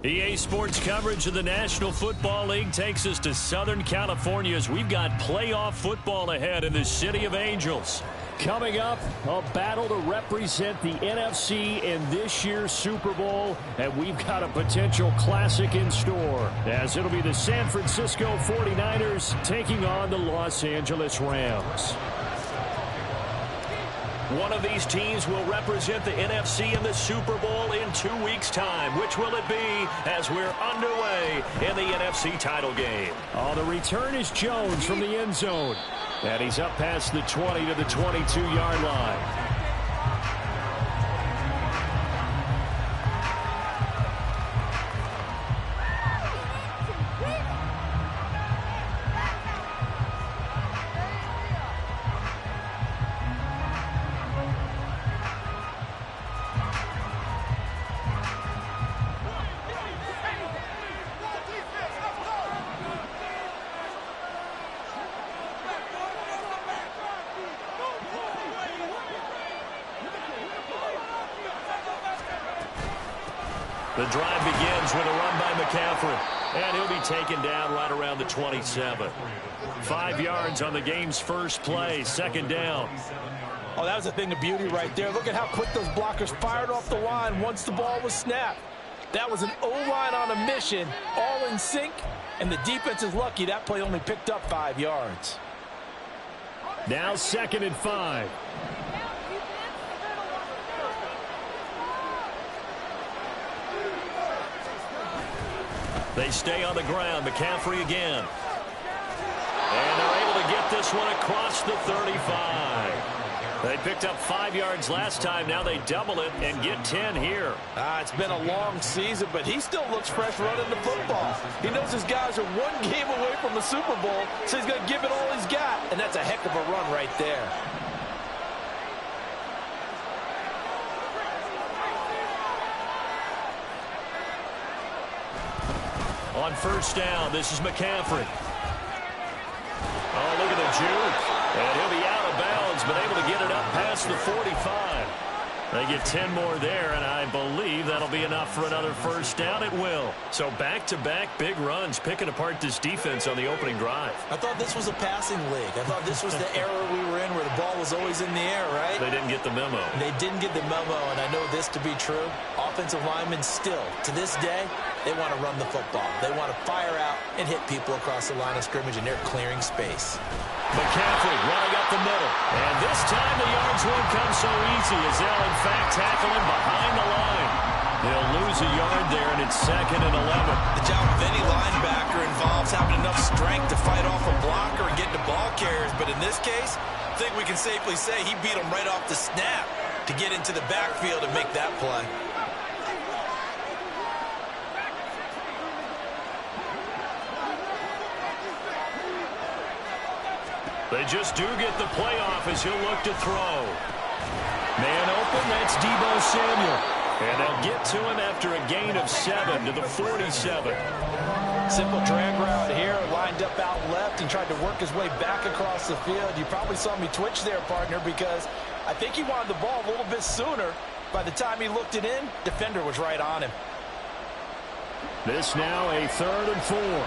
EA Sports coverage of the National Football League takes us to Southern California as we've got playoff football ahead in the City of Angels. Coming up, a battle to represent the NFC in this year's Super Bowl, and we've got a potential classic in store, as it'll be the San Francisco 49ers taking on the Los Angeles Rams. One of these teams will represent the NFC in the Super Bowl in 2 weeks' time. Which will it be as we're underway in the NFC title game? Oh, the return is Jones from the end zone. And he's up past the 20 to the 22-yard line. The drive begins with a run by McCaffrey, and he'll be taken down right around the 27. 5 yards on the game's first play, second down. Oh, that was a thing of beauty right there. Look at how quick those blockers fired off the line once the ball was snapped. That was an O-line on a mission, all in sync, and the defense is lucky that play only picked up 5 yards. Now 2nd and 5. They stay on the ground. McCaffrey again. And they're able to get this one across the 35. They picked up 5 yards last time. Now they double it and get 10 here. It's been a long season, but he still looks fresh running the football. He knows his guys are 1 game away from the Super Bowl, so he's going to give it all he's got. And that's a heck of a run right there. On first down, this is McCaffrey. Oh, look at the juke. And he'll be out of bounds, but able to get it up past the 45. They get 10 more there, and I believe that'll be enough for another first down. It will. So back-to-back big runs, picking apart this defense on the opening drive. I thought this was a passing league. I thought this was the era we were in where the ball was always in the air, right? They didn't get the memo. They didn't get the memo, and I know this to be true. Offensive linemen still, to this day, they want to run the football. They want to fire out and hit people across the line of scrimmage, and they're clearing space. McCaffrey running up the middle. And this time the yards won't come so easy as they'll, in fact, tackle him behind the line. They'll lose a yard there, and it's 2nd and 11. The job of any linebacker involves having enough strength to fight off a blocker and get to ball carriers. But in this case, I think we can safely say he beat him right off the snap to get into the backfield and make that play. They just do get the playoff as he'll look to throw. Man open, that's Deebo Samuel. And they'll get to him after a gain of 7 to the 47. Simple drag route here, lined up out left and tried to work his way back across the field. You probably saw me twitch there, partner, because I think he wanted the ball a little bit sooner. By the time he looked it in, defender was right on him. This now a 3rd and 4.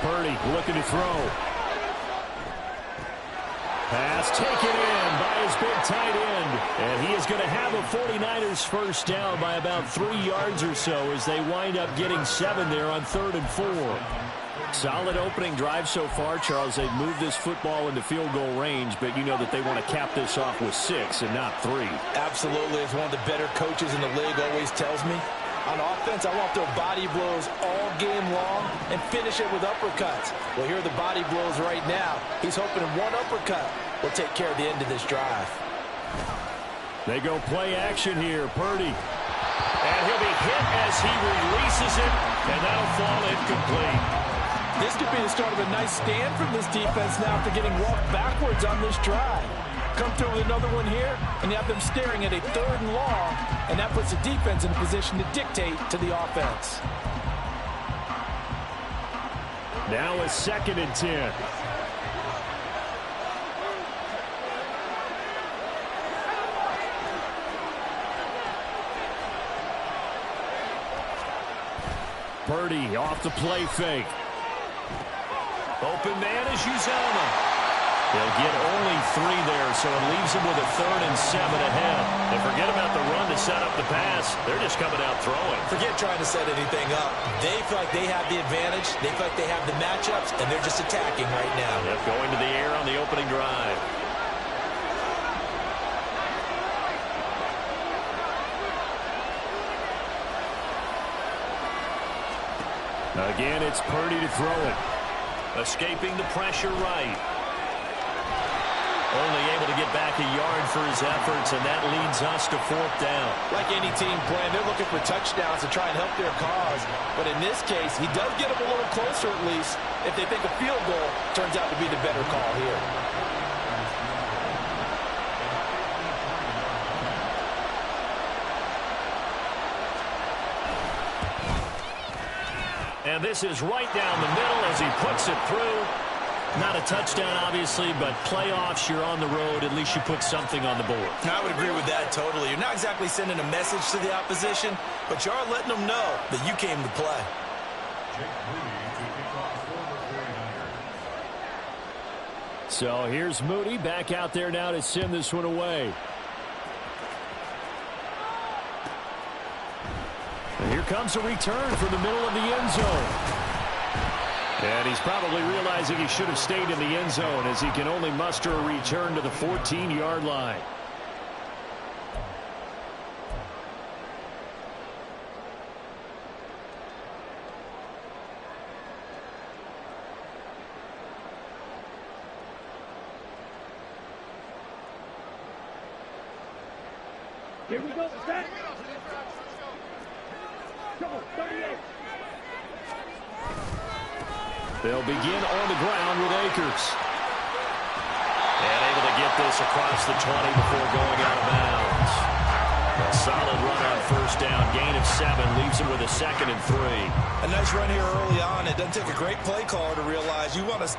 Purdy looking to throw. Pass taken in by his big tight end. And he is going to have a 49ers first down by about 3 yards or so as they wind up getting 7 there on 3rd and 4. Solid opening drive so far, Charles. They've moved this football into field goal range, but you know that they want to cap this off with 6 and not 3. Absolutely. As one of the better coaches in the league always tells me, on offense, I want their body blows all game long and finish it with uppercuts. Well, here are the body blows right now. He's hoping one uppercut will take care of the end of this drive. They go play action here. Purdy. And he'll be hit as he releases it, and that'll fall incomplete. This could be the start of a nice stand from this defense now after getting walked backwards on this drive. Come through with another one here, and you have them staring at a 3rd and long, and that puts the defense in a position to dictate to the offense. Now a 2nd and 10. Purdy off the play fake. Open man is Uzoma. They'll get only 3 there, so it leaves them with a 3rd and 7 ahead. And forget about the run to set up the pass. They're just coming out throwing. Forget trying to set anything up. They feel like they have the advantage. They feel like they have the matchups, and they're just attacking right now. Yep, going to the air on the opening drive. Again, it's Purdy to throw it. Escaping the pressure right. Only able to get back a yard for his efforts, and that leads us to 4th down. Like any team playing, they're looking for touchdowns to try and help their cause. But in this case, he does get them a little closer at least. If they think a field goal turns out to be the better call here. And this is right down the middle as he puts it through. Not a touchdown, obviously, but playoffs, you're on the road. At least you put something on the board. I would agree with that totally. You're not exactly sending a message to the opposition, but you are letting them know that you came to play. So here's Moody back out there now to send this one away. And here comes a return from the middle of the end zone. And he's probably realizing he should have stayed in the end zone as he can only muster a return to the 14-yard line. Here we go, set. Go, 38. They'll begin on the ground with Akers. And able to get this across the 20 before going out of bounds. A solid run on 1st down. Gain of 7 leaves him with a 2nd and 3. A nice run here early on. It doesn't take a great play caller to realize you want to...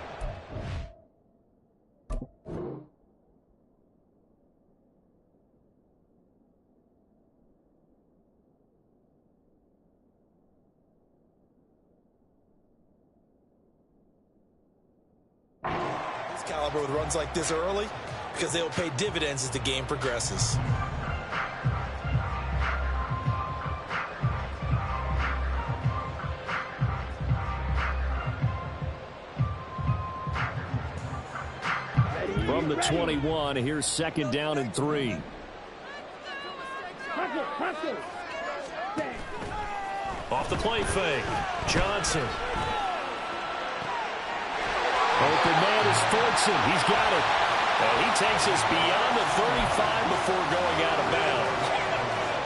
caliber with runs like this early because they will pay dividends as the game progresses. From the 21, here's 2nd down and 3. Off the play fake, Johnson. Open man is Fortson. He's got it. And he takes us beyond the 35 before going out of bounds.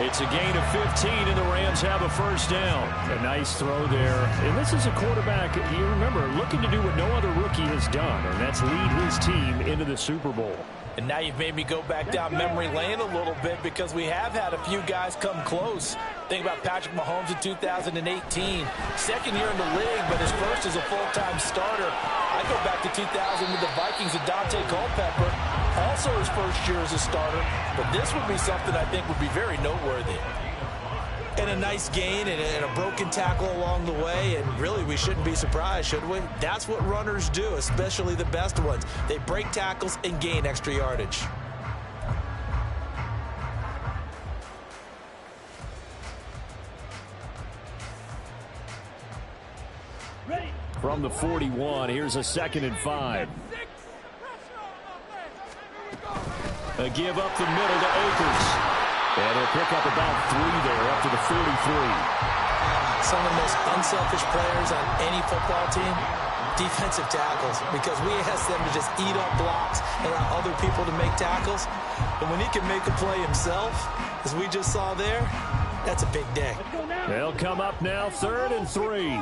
It's a gain of 15, and the Rams have a 1st down. A nice throw there. And this is a quarterback, you remember, looking to do what no other rookie has done, and that's lead his team into the Super Bowl. And now you've made me go back down memory lane a little bit because we have had a few guys come close. Think about Patrick Mahomes in 2018. 2nd year in the league, but his first as a full-time starter. I go back to 2000 with the Vikings and Dante Culpepper. Also his first year as a starter. But this would be something I think would be very noteworthy. And a nice gain and a broken tackle along the way. And really, we shouldn't be surprised, should we? That's what runners do, especially the best ones. They break tackles and gain extra yardage. From the 41, here's a 2nd and 5. A give up the middle to Akers. And he'll pick up about 3 there up to the 43. Some of the most unselfish players on any football team, defensive tackles, because we ask them to just eat up blocks and allow other people to make tackles. And when he can make a play himself, as we just saw there, that's a big day. They'll come up now, 3rd and 3.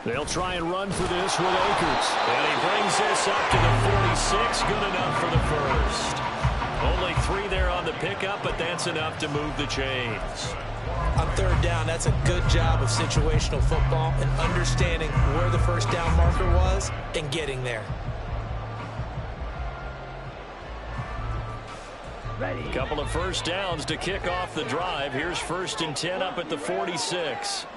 They'll try and run for this with Akers. And he brings this up to the 46. Good enough for the 1st. Only 3 there on the pickup, but that's enough to move the chains. On third down, that's a good job of situational football and understanding where the first down marker was and getting there. A couple of first downs to kick off the drive. Here's 1st and 10 up at the 46.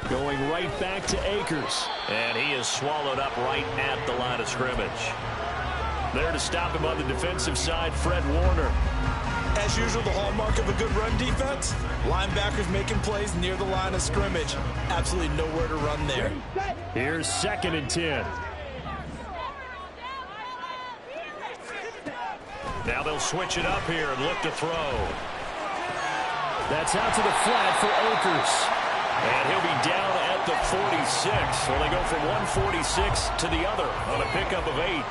Going right back to Akers. And he is swallowed up right at the line of scrimmage. There to stop him on the defensive side, Fred Warner. As usual, the hallmark of a good run defense, linebackers making plays near the line of scrimmage. Absolutely nowhere to run there. Here's 2nd and 10. Now they'll switch it up here and look to throw. That's out to the flat for Akers. And he'll be down at the 46. So they go from 146 to the other on a pickup of 8.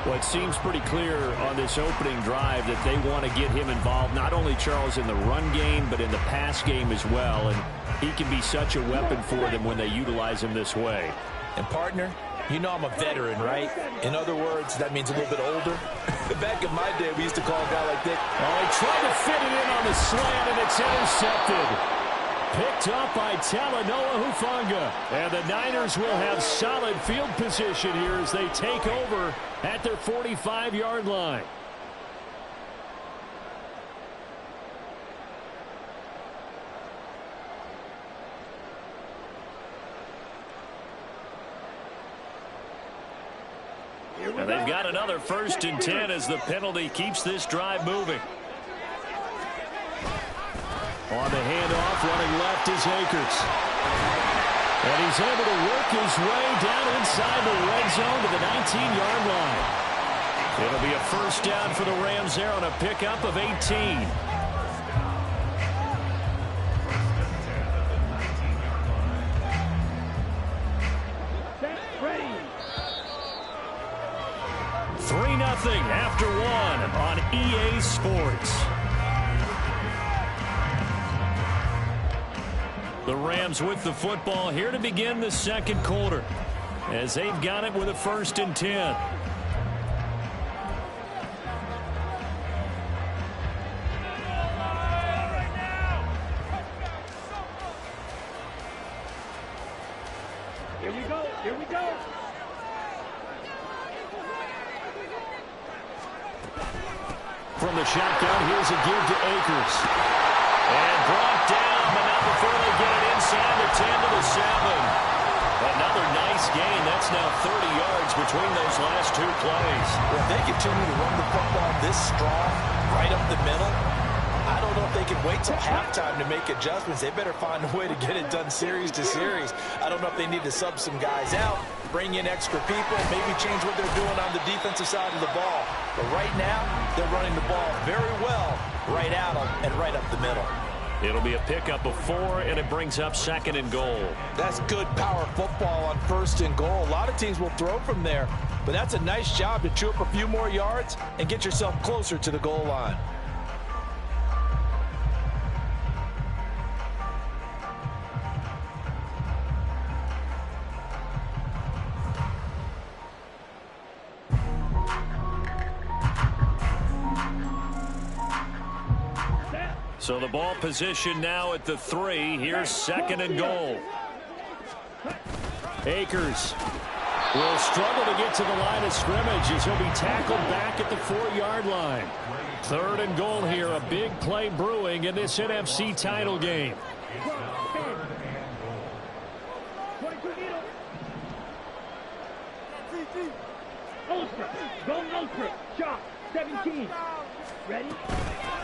Well, it seems pretty clear on this opening drive that they want to get him involved, not only, Charles, in the run game, but in the pass game as well. And he can be such a weapon for them when they utilize him this way. And, partner, you know I'm a veteran, right? In other words, that means a little bit older. Back in my day, we used to call a guy like Dick. Oh, he tried to fit it in on the slant, and it's intercepted. Picked up by Talanoa Hufanga. And the Niners will have solid field position here as they take over at their 45-yard line. And they've got another 1st and 10 as the penalty keeps this drive moving. On the handoff, running left is Akers. And he's able to work his way down inside the red zone to the 19-yard line. It'll be a 1st down for the Rams there on a pickup of 18. Ready. 3-0 after 1 on EA Sports. The Rams with the football here to begin the 2nd quarter as they've got it with a 1st and 10. Here we go. Here we go. From the shotgun, here's a give to Akers. And brought down, but not before they get it inside the 10 to the 7. Another nice gain. That's now 30 yards between those last 2 plays. Well, if they continue to run the football this strong, right up the middle, I don't know if they can wait till halftime to make adjustments. They better find a way to get it done series to series. I don't know if they need to sub some guys out, bring in extra people, maybe change what they're doing on the defensive side of the ball. But right now, they're running the ball very well right at them and right up the middle. It'll be a pickup of 4, and it brings up 2nd and goal. That's good power football on 1st and goal. A lot of teams will throw from there, but that's a nice job to chew up a few more yards and get yourself closer to the goal line. So the ball position now at the 3. Here's 2nd and goal. Akers will struggle to get to the line of scrimmage as he'll be tackled back at the 4-yard line. 3rd and goal here. A big play brewing in this NFC title game. Ultra. Go Ultra. Shot. 17. Ready?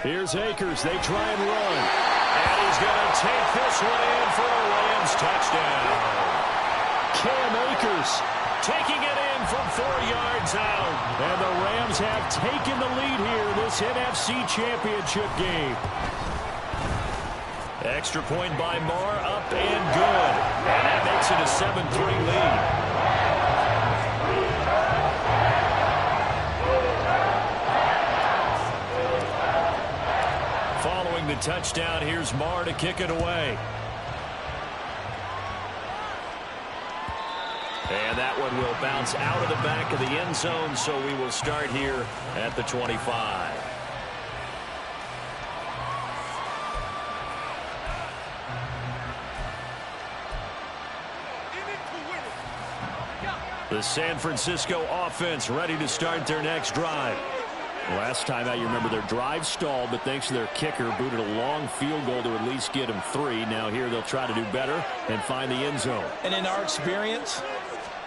Here's Akers. They try and run. And he's going to take this one in for a Rams touchdown. Cam Akers taking it in from 4 yards out. And the Rams have taken the lead here in this NFC Championship game. Extra point by Marr, up and good. And that makes it a 7-3 lead. Following the touchdown, here's Marr to kick it away. And that one will bounce out of the back of the end zone, so we will start here at the 25. The San Francisco offense ready to start their next drive. Last time out, you remember their drive stalled, but thanks to their kicker, booted a long field goal to at least get them 3. Now here they'll try to do better and find the end zone. And in our experience,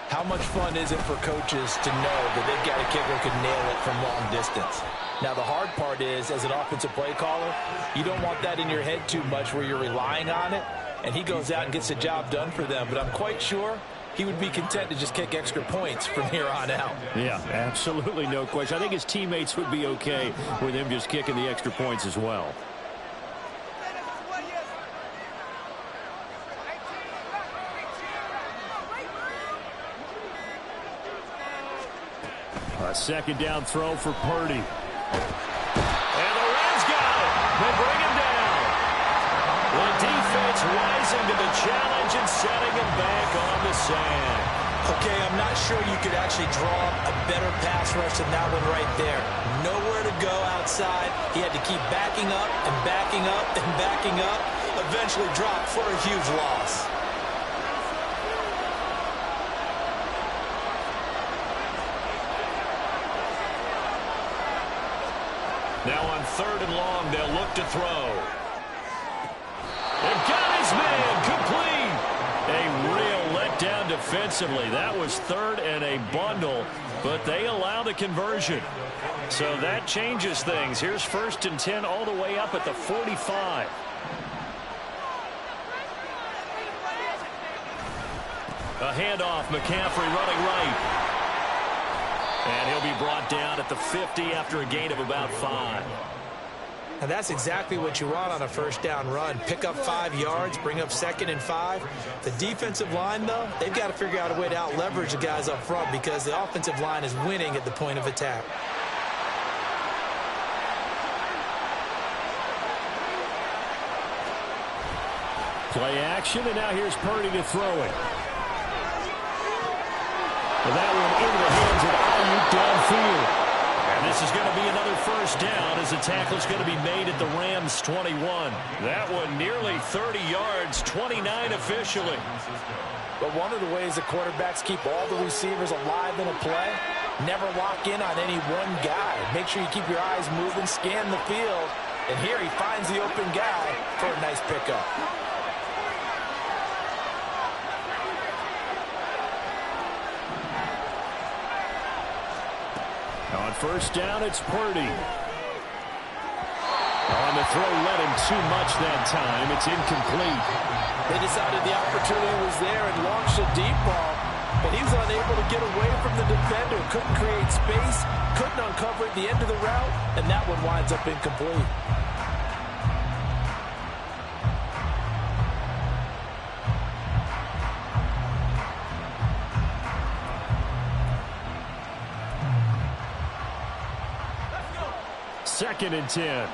how much fun is it for coaches to know that they've got a kicker who can nail it from long distance? Now, the hard part is, as an offensive play caller, you don't want that in your head too much where you're relying on it, and he goes out and gets the job done for them. But I'm quite sure he would be content to just kick extra points from here on out. Yeah, absolutely no question. I think his teammates would be okay with him just kicking the extra points as well. A second down throw for Purdy. And the Rams got it. They bring him down. The defense rising to the challenge and setting him back on the sand. Okay, I'm not sure you could actually draw a better pass rush than that one right there. Nowhere to go outside. He had to keep backing up and backing up and backing up. Eventually dropped for a huge loss. Now on 3rd and long, they'll look to throw. They've got his man complete. A real letdown defensively. That was 3rd and a bundle, but they allow the conversion. So that changes things. Here's 1st and 10 all the way up at the 45. A handoff, McCaffrey running right. And he'll be brought down at the 50 after a gain of about 5. And that's exactly what you want on a first down run. Pick up 5 yards, bring up 2nd and 5. The defensive line, though, they've got to figure out a way to out-leverage the guys up front because the offensive line is winning at the point of attack. Play action, and now here's Purdy to throw it. And that one into the hands of Ayuk downfield. And this is going to be another first down as the tackle's going to be made at the Rams' 21. That one nearly 30 yards, 29 officially. But one of the ways the quarterbacks keep all the receivers alive in a play, never lock in on any one guy. Make sure you keep your eyes moving, scan the field. And here he finds the open guy for a nice pickup. On first down, it's Purdy. On the throw, led him too much that time. It's incomplete. They decided the opportunity was there and launched a deep ball, but he was unable to get away from the defender. Couldn't create space, couldn't uncover at the end of the route, and that one winds up incomplete. Second and 10.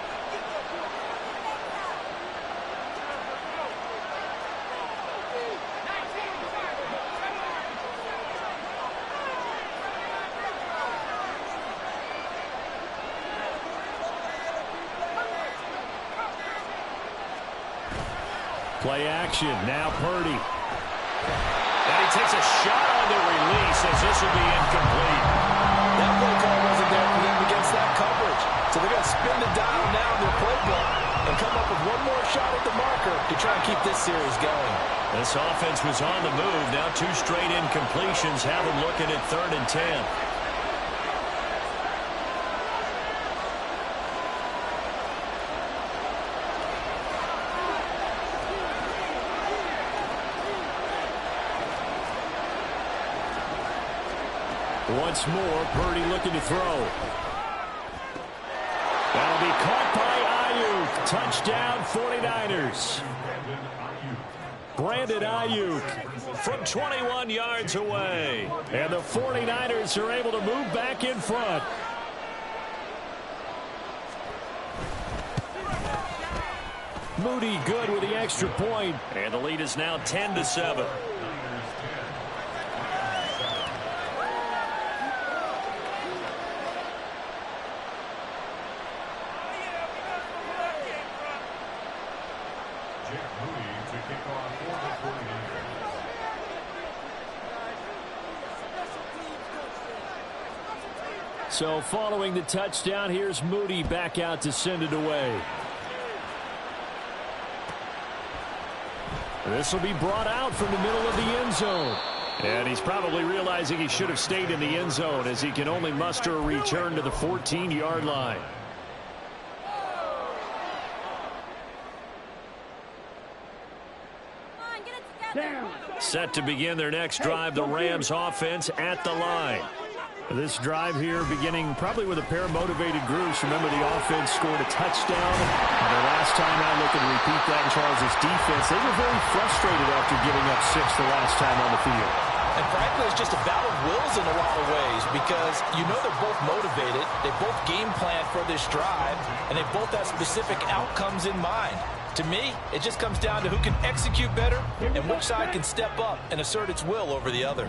Play action. Now Purdy. And he takes a shot on the release as this will be incomplete. That play call wasn't there for them against that coverage. So they're going to spin the dial now in their playbook and come up with one more shot at the marker to try and keep this series going. This offense was on the move. Now 2 straight incompletions have them looking at 3rd and 10. Once more, Purdy looking to throw. That'll be caught by Ayuk. Touchdown, 49ers. Brandon Ayuk from 21 yards away. And the 49ers are able to move back in front. Moody good with the extra point. And the lead is now 10-7. So following the touchdown, here's Moody back out to send it away. This will be brought out from the middle of the end zone. And he's probably realizing he should have stayed in the end zone as he can only muster a return to the 14-yard line. Set to begin their next drive, the Rams offense at the line. This drive here beginning probably with a pair of motivated groups. Remember, the offense scored a touchdown. The last time I look and repeat that in Charles' defense, they were very frustrated after giving up 6 the last time on the field. And frankly, it's just a battle of wills in a lot of ways because you know they're both motivated. They both game plan for this drive, and they both have specific outcomes in mind. To me, it just comes down to who can execute better and which side can step up and assert its will over the other.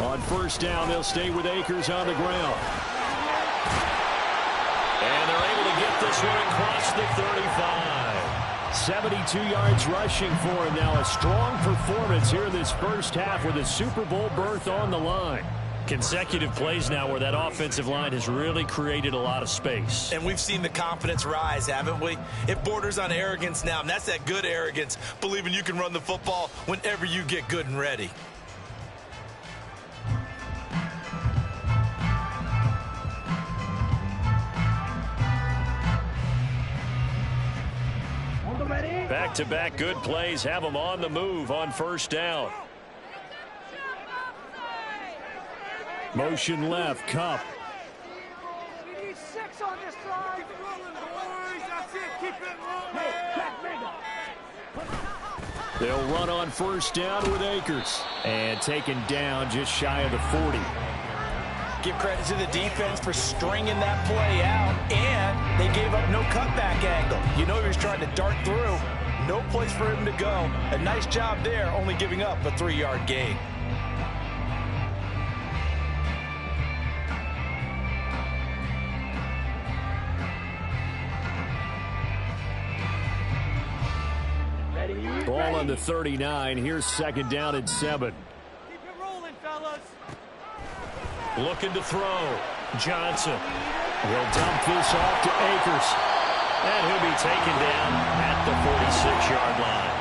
On first down, they'll stay with Akers on the ground. And they're able to get this one across the 35. 72 yards rushing for him now. A strong performance here in this first half with a Super Bowl berth on the line. Consecutive plays now where that offensive line has really created a lot of space. And we've seen the confidence rise, haven't we? It borders on arrogance now, and that's that good arrogance, believing you can run the football whenever you get good and ready. Back-to-back good plays have them on the move on first down. Motion left, Cup. We need 6 on this drive. Keep it rolling, boys. That's it. Keep it rolling. They'll run on first down with Akers. And taken down just shy of the 40. Give credit to the defense for stringing that play out, and they gave up no cutback angle. You know he was trying to dart through. No place for him to go. A nice job there, only giving up a 3-yard gain. Ball on the 39. Here's second down and 7. Keep it rolling, fellas. Looking to throw. Johnson. He'll dump this off to Akers. And he'll be taken down at the 46-yard line.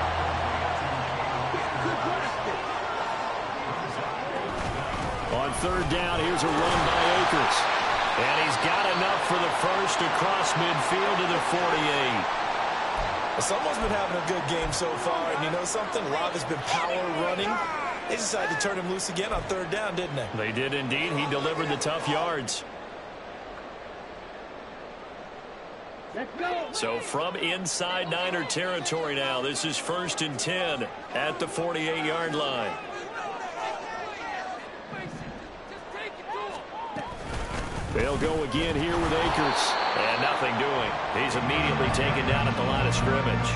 On third down, here's a run by Akers. And he's got enough for the first across midfield to the 48. Someone's been having a good game so far, and you know something? A lot has been power running. They decided to turn him loose again on third down, didn't they? They did indeed. He delivered the tough yards. Let's go. So from inside Niner territory now, this is 1st and 10 at the 48-yard line. They'll go again here with Akers. And nothing doing. He's immediately taken down at the line of scrimmage.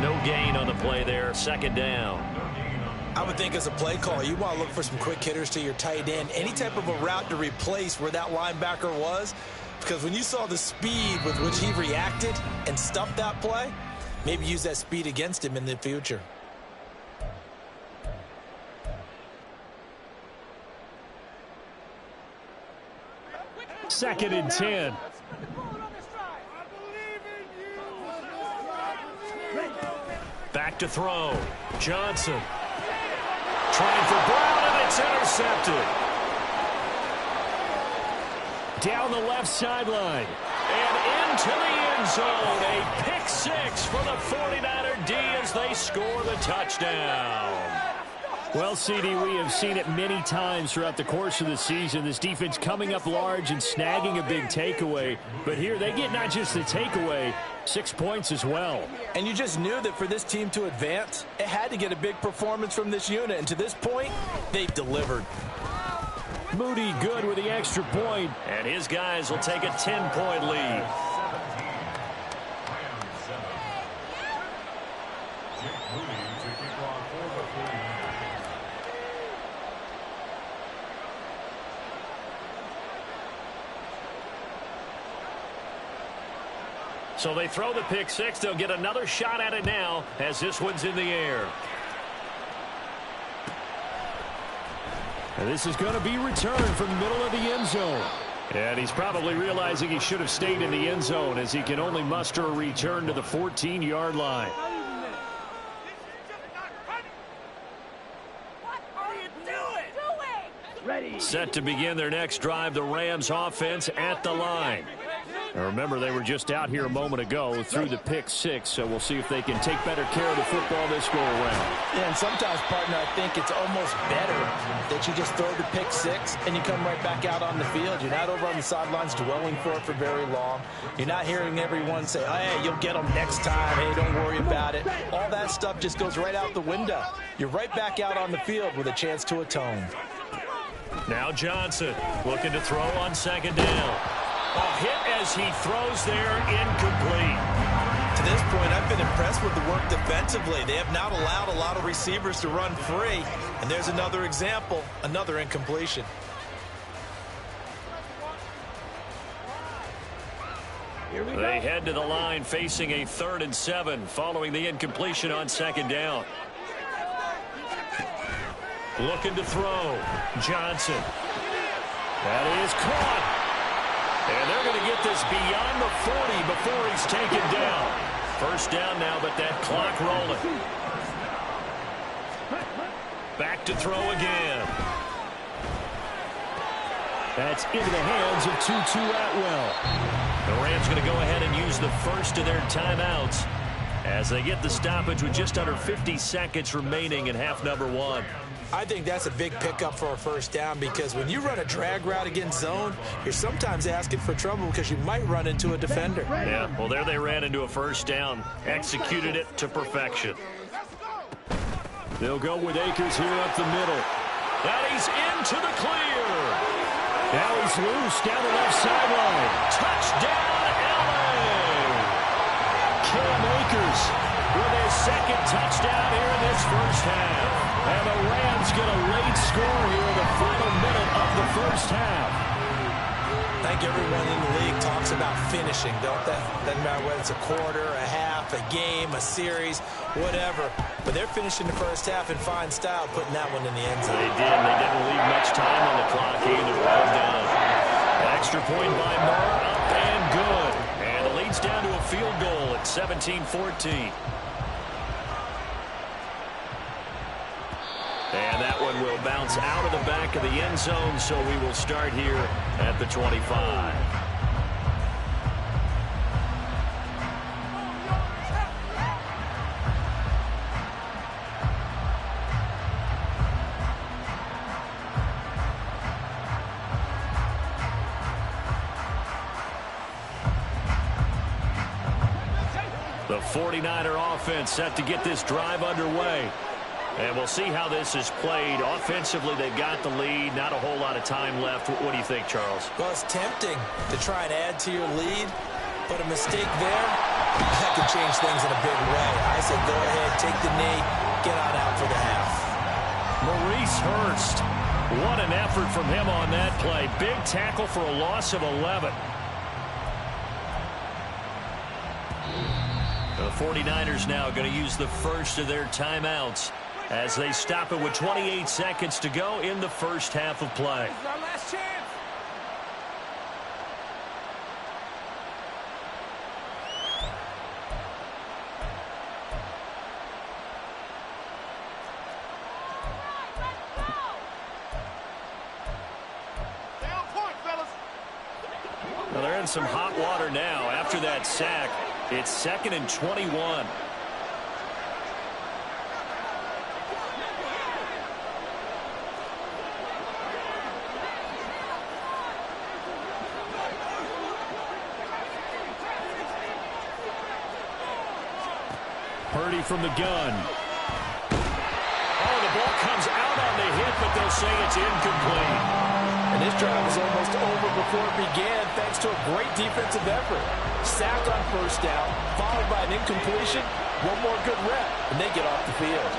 No gain on the play there. Second down. I would think as a play call, you want to look for some quick hitters to your tight end. Any type of a route to replace where that linebacker was. Because when you saw the speed with which he reacted and stuffed that play, maybe use that speed against him in the future. Second and 10. Back to throw. Johnson. Trying for Brown, and it's intercepted. Down the left sideline. And into the end zone. A pick six for the 49er D as they score the touchdown. Well, CD, we have seen it many times throughout the course of the season. This defense coming up large and snagging a big takeaway. But here they get not just the takeaway, 6 points as well. And you just knew that for this team to advance, it had to get a big performance from this unit. And to this point, they've delivered. Moody good with the extra point. And his guys will take a 10-point lead. So they throw the pick six. They'll get another shot at it now as this one's in the air. And this is going to be returned from the middle of the end zone. And he's probably realizing he should have stayed in the end zone as he can only muster a return to the 14-yard line. What are you doing? Ready. Set to begin their next drive, the Rams offense at the line. Now remember, they were just out here a moment ago through the pick six, so we'll see if they can take better care of the football this go around. Yeah, and sometimes, partner, I think it's almost better that you just throw the pick six and you come right back out on the field. You're not over on the sidelines dwelling for it for very long. You're not hearing everyone say, oh, hey, you'll get them next time. Hey, don't worry about it. All that stuff just goes right out the window. You're right back out on the field with a chance to atone. Now Johnson looking to throw on second down. A hit as he throws there, incomplete. To this point, I've been impressed with the work defensively. They have not allowed a lot of receivers to run free. And there's another example, another incompletion. They head to the line facing a 3rd and 7 following the incompletion on second down. Looking to throw. Johnson. That is caught. And they're going to get this beyond the 40 before he's taken down. First down now, but that clock rolling. Back to throw again. That's into the hands of Tutu Atwell. The Rams going to go ahead and use the first of their timeouts as they get the stoppage with just under 50 seconds remaining in half number 1. I think that's a big pickup for a first down because when you run a drag route against zone, you're sometimes asking for trouble because you might run into a defender. Yeah, well, there they ran into a first down, executed it to perfection. They'll go with Akers here up the middle. Now he's into the clear. Now he's loose down the left sideline. Touchdown, LA! Cam Akers with his second touchdown here in this first half. And the Rams get a late score here in the final minute of the first half. I think everyone in the league talks about finishing, don't they? Doesn't matter whether it's a quarter, a half, a game, a series, whatever. But they're finishing the first half in fine style, putting that one in the end zone. They did. They didn't leave much time on the clock either. Well done. An extra point by Moore, up and good. And it leads down to a field goal at 17-14. And that one will bounce out of the back of the end zone, so we will start here at the 25. The 49er offense set to get this drive underway. And we'll see how this is played. Offensively, they've got the lead. Not a whole lot of time left. What do you think, Charles? Well, it's tempting to try and add to your lead, but a mistake there, that could change things in a big way. I said go ahead, take the knee, get on out for the half. Maurice Hurst. What an effort from him on that play. Big tackle for a loss of 11. The 49ers now going to use the first of their timeouts as they stop it with 28 seconds to go in the first half of play. This is our last chance. Stay on point, fellas. Well, they're in some hot water now after that sack. It's 2nd and 21. Purdy from the gun. Oh, the ball comes out on the hit, but they'll say it's incomplete. And this drive was almost over before it began thanks to a great defensive effort. Sack on first down, followed by an incompletion. One more good rep, and they get off the field.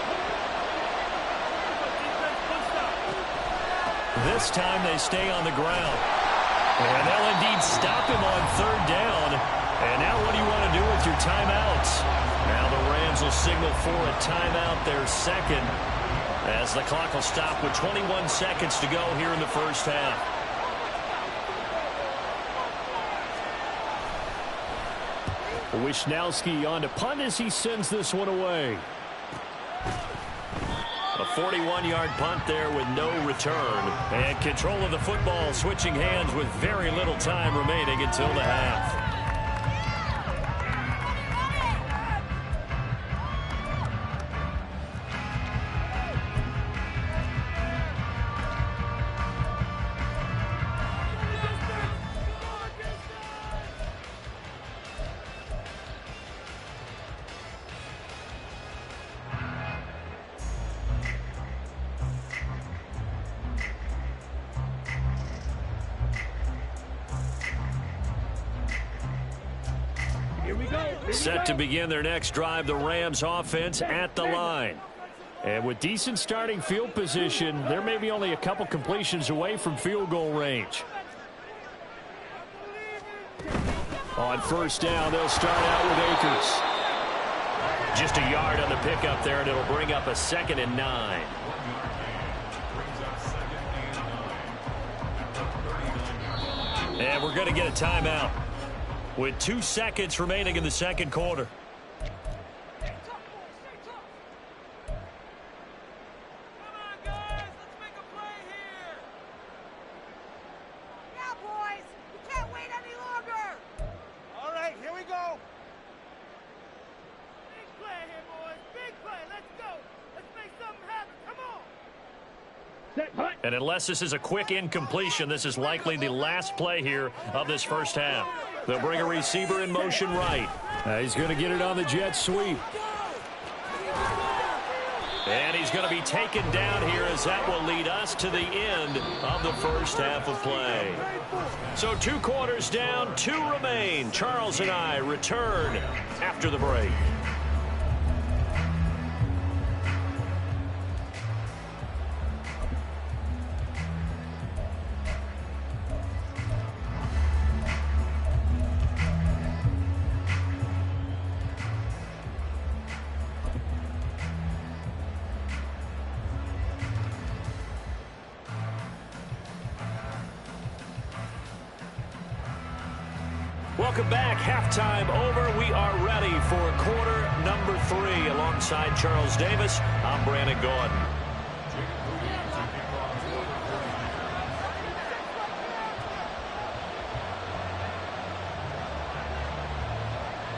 This time they stay on the ground. And they'll indeed stop him on 3rd down And now what do you want to do with your timeouts? Now the Rams will signal for a timeout, their second, as the clock will stop with 21 seconds to go here in the first half. Wisnowski on to punt as he sends this one away. A 41-yard punt there with no return. And control of the football switching hands with very little time remaining until the half. Set to begin their next drive, the Rams offense at the line. And with decent starting field position, they're maybe only a couple completions away from field goal range. On first down, they'll start out with Akers. Just a yard on the pickup there, and it'll bring up a 2nd and 9. And we're going to get a timeout with 2 seconds remaining in the second quarter. And unless this is a quick incompletion, this is likely the last play here of this first half. They'll bring a receiver in motion right. He's going to get it on the jet sweep. And he's going to be taken down here as that will lead us to the end of the first half of play. So 2 quarters down, 2 remain. Charles and I return after the break. Welcome back. Halftime over. We are ready for quarter number 3. Alongside Charles Davis, I'm Brandon Gordon.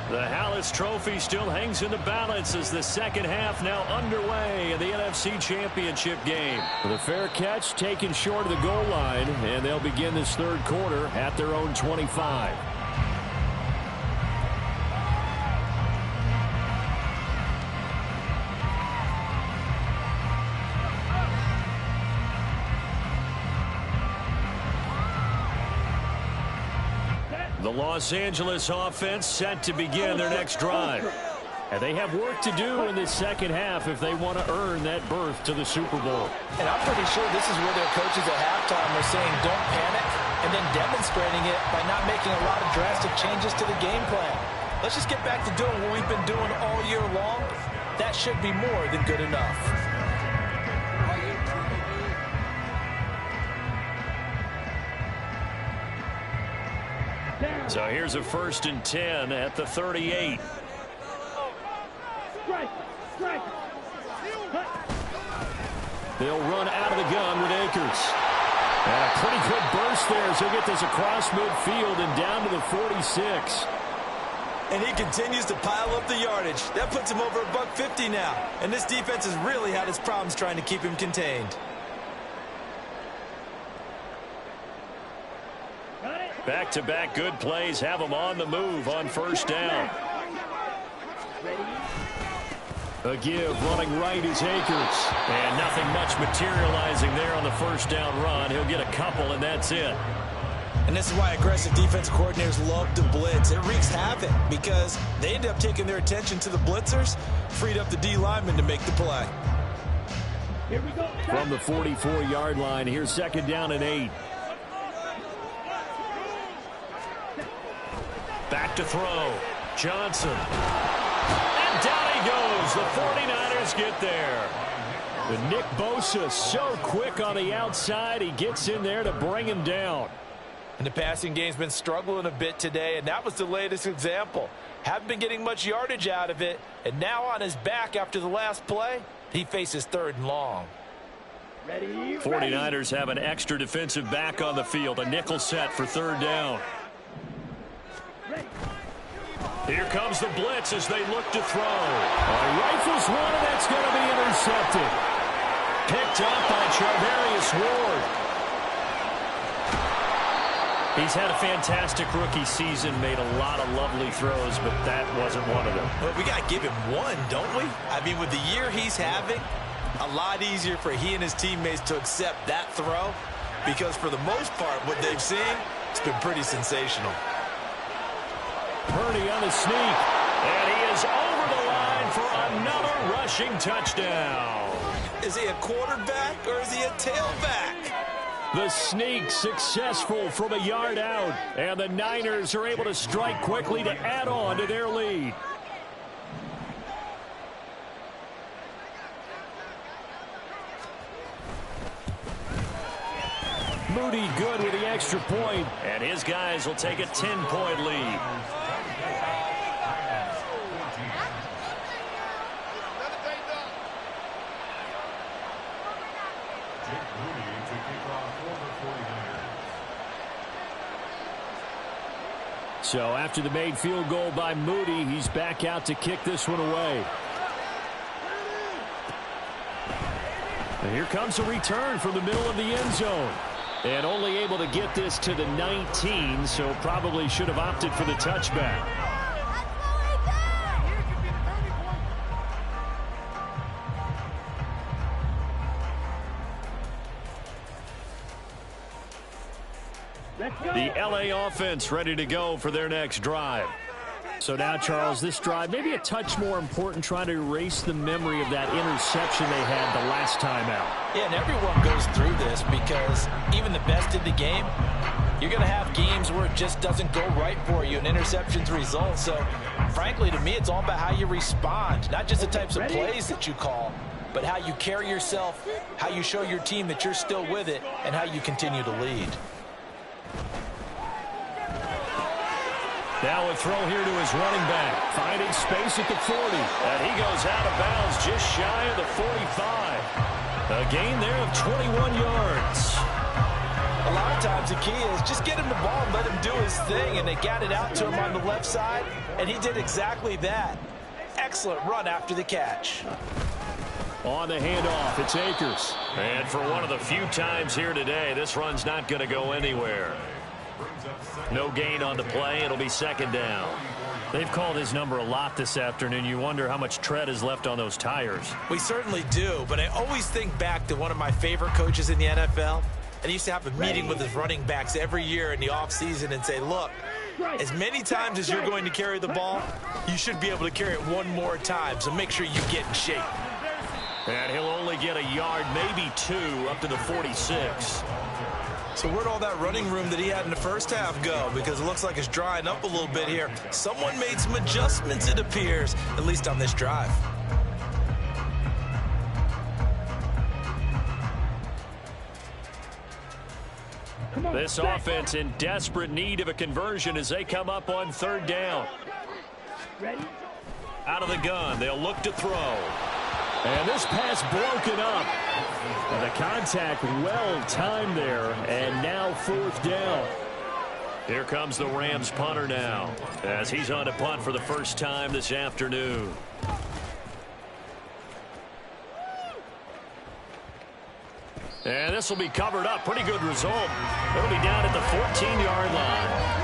The Hallis Trophy still hangs in the balance as the second half now underway in the NFC Championship game. The fair catch taken short of the goal line, and they'll begin this third quarter at their own 25. The Los Angeles offense set to begin their next drive. And they have work to do in this second half if they want to earn that berth to the Super Bowl. And I'm pretty sure this is where their coaches at halftime are saying don't panic, and then demonstrating it by not making a lot of drastic changes to the game plan. Let's just get back to doing what we've been doing all year long. That should be more than good enough. So here's a 1st and 10 at the 38. They'll run out of the gun with Akers. And a pretty good burst there as he'll get this across midfield and down to the 46. And he continues to pile up the yardage. That puts him over $150 now. And this defense has really had its problems trying to keep him contained. Back-to-back good plays have them on the move on first down. A give running right is Akers. And nothing much materializing there on the first down run. He'll get a couple, and that's it. And this is why aggressive defensive coordinators love to blitz. It wreaks havoc because they end up taking their attention to the blitzers, freed up the D lineman to make the play. Here we go. From the 44-yard line, here's 2nd down and 8. Back to throw. Johnson. And down he goes. The 49ers get there. And Nick Bosa so quick on the outside. He gets in there to bring him down. And the passing game's been struggling a bit today, and that was the latest example. Haven't been getting much yardage out of it, and now on his back after the last play, he faces 3rd and long. 49ers have an extra defensive back on the field. A nickel set for 3rd down. Here comes the blitz as they look to throw. Rifles one, and that's going to be intercepted. Picked up by Charvarius Ward. He's had a fantastic rookie season, made a lot of lovely throws, but that wasn't one of them. Well, we got to give him one, don't we? I mean, with the year he's having, a lot easier for he and his teammates to accept that throw, because for the most part, what they've seen, it's been pretty sensational. Purdy on the sneak, and he is over the line for another rushing touchdown. Is he a quarterback or is he a tailback? The sneak successful from a yard out, and the Niners are able to strike quickly to add on to their lead. Moody good with the extra point, and his guys will take a 10-point lead. So after the made field goal by Moody, he's back out to kick this one away. And here comes a return from the middle of the end zone. And only able to get this to the 19, so probably should have opted for the touchback. The LA offense ready to go for their next drive. So now, Charles, this drive maybe a touch more important, trying to erase the memory of that interception they had the last time out. Yeah, and everyone goes through this because even the best in the game, you're going to have games where it just doesn't go right for you and interceptions result. So, frankly, to me, it's all about how you respond, not just the types of plays that you call, but how you carry yourself, how you show your team that you're still with it, and how you continue to lead. Now a throw here to his running back, finding space at the 40, and he goes out of bounds just shy of the 45. A gain there of 21 yards. A lot of times the key is just get him the ball and let him do his thing, and they got it out to him on the left side, and he did exactly that. Excellent run after the catch. On the handoff, it's Akers. And for one of the few times here today, this run's not going to go anywhere. No gain on the play. It'll be 2nd down. They've called his number a lot this afternoon. You wonder how much tread is left on those tires. We certainly do, but I always think back to one of my favorite coaches in the NFL. And he used to have a meeting with his running backs every year in the offseason and say, look, as many times as you're going to carry the ball, you should be able to carry it one more time, so make sure you get in shape. And he'll only get a yard, maybe 2, up to the 46. So where'd all that running room that he had in the first half go? Because it looks like it's drying up a little bit here. Someone made some adjustments, it appears, at least on this drive. This offense in desperate need of a conversion as they come up on 3rd down. Out of the gun, they'll look to throw. And this pass broken up. And the contact well timed there, and now 4th down. Here comes the Rams punter now, as he's on to punt for the first time this afternoon. And this will be covered up. Pretty good result. It'll be down at the 14-yard line.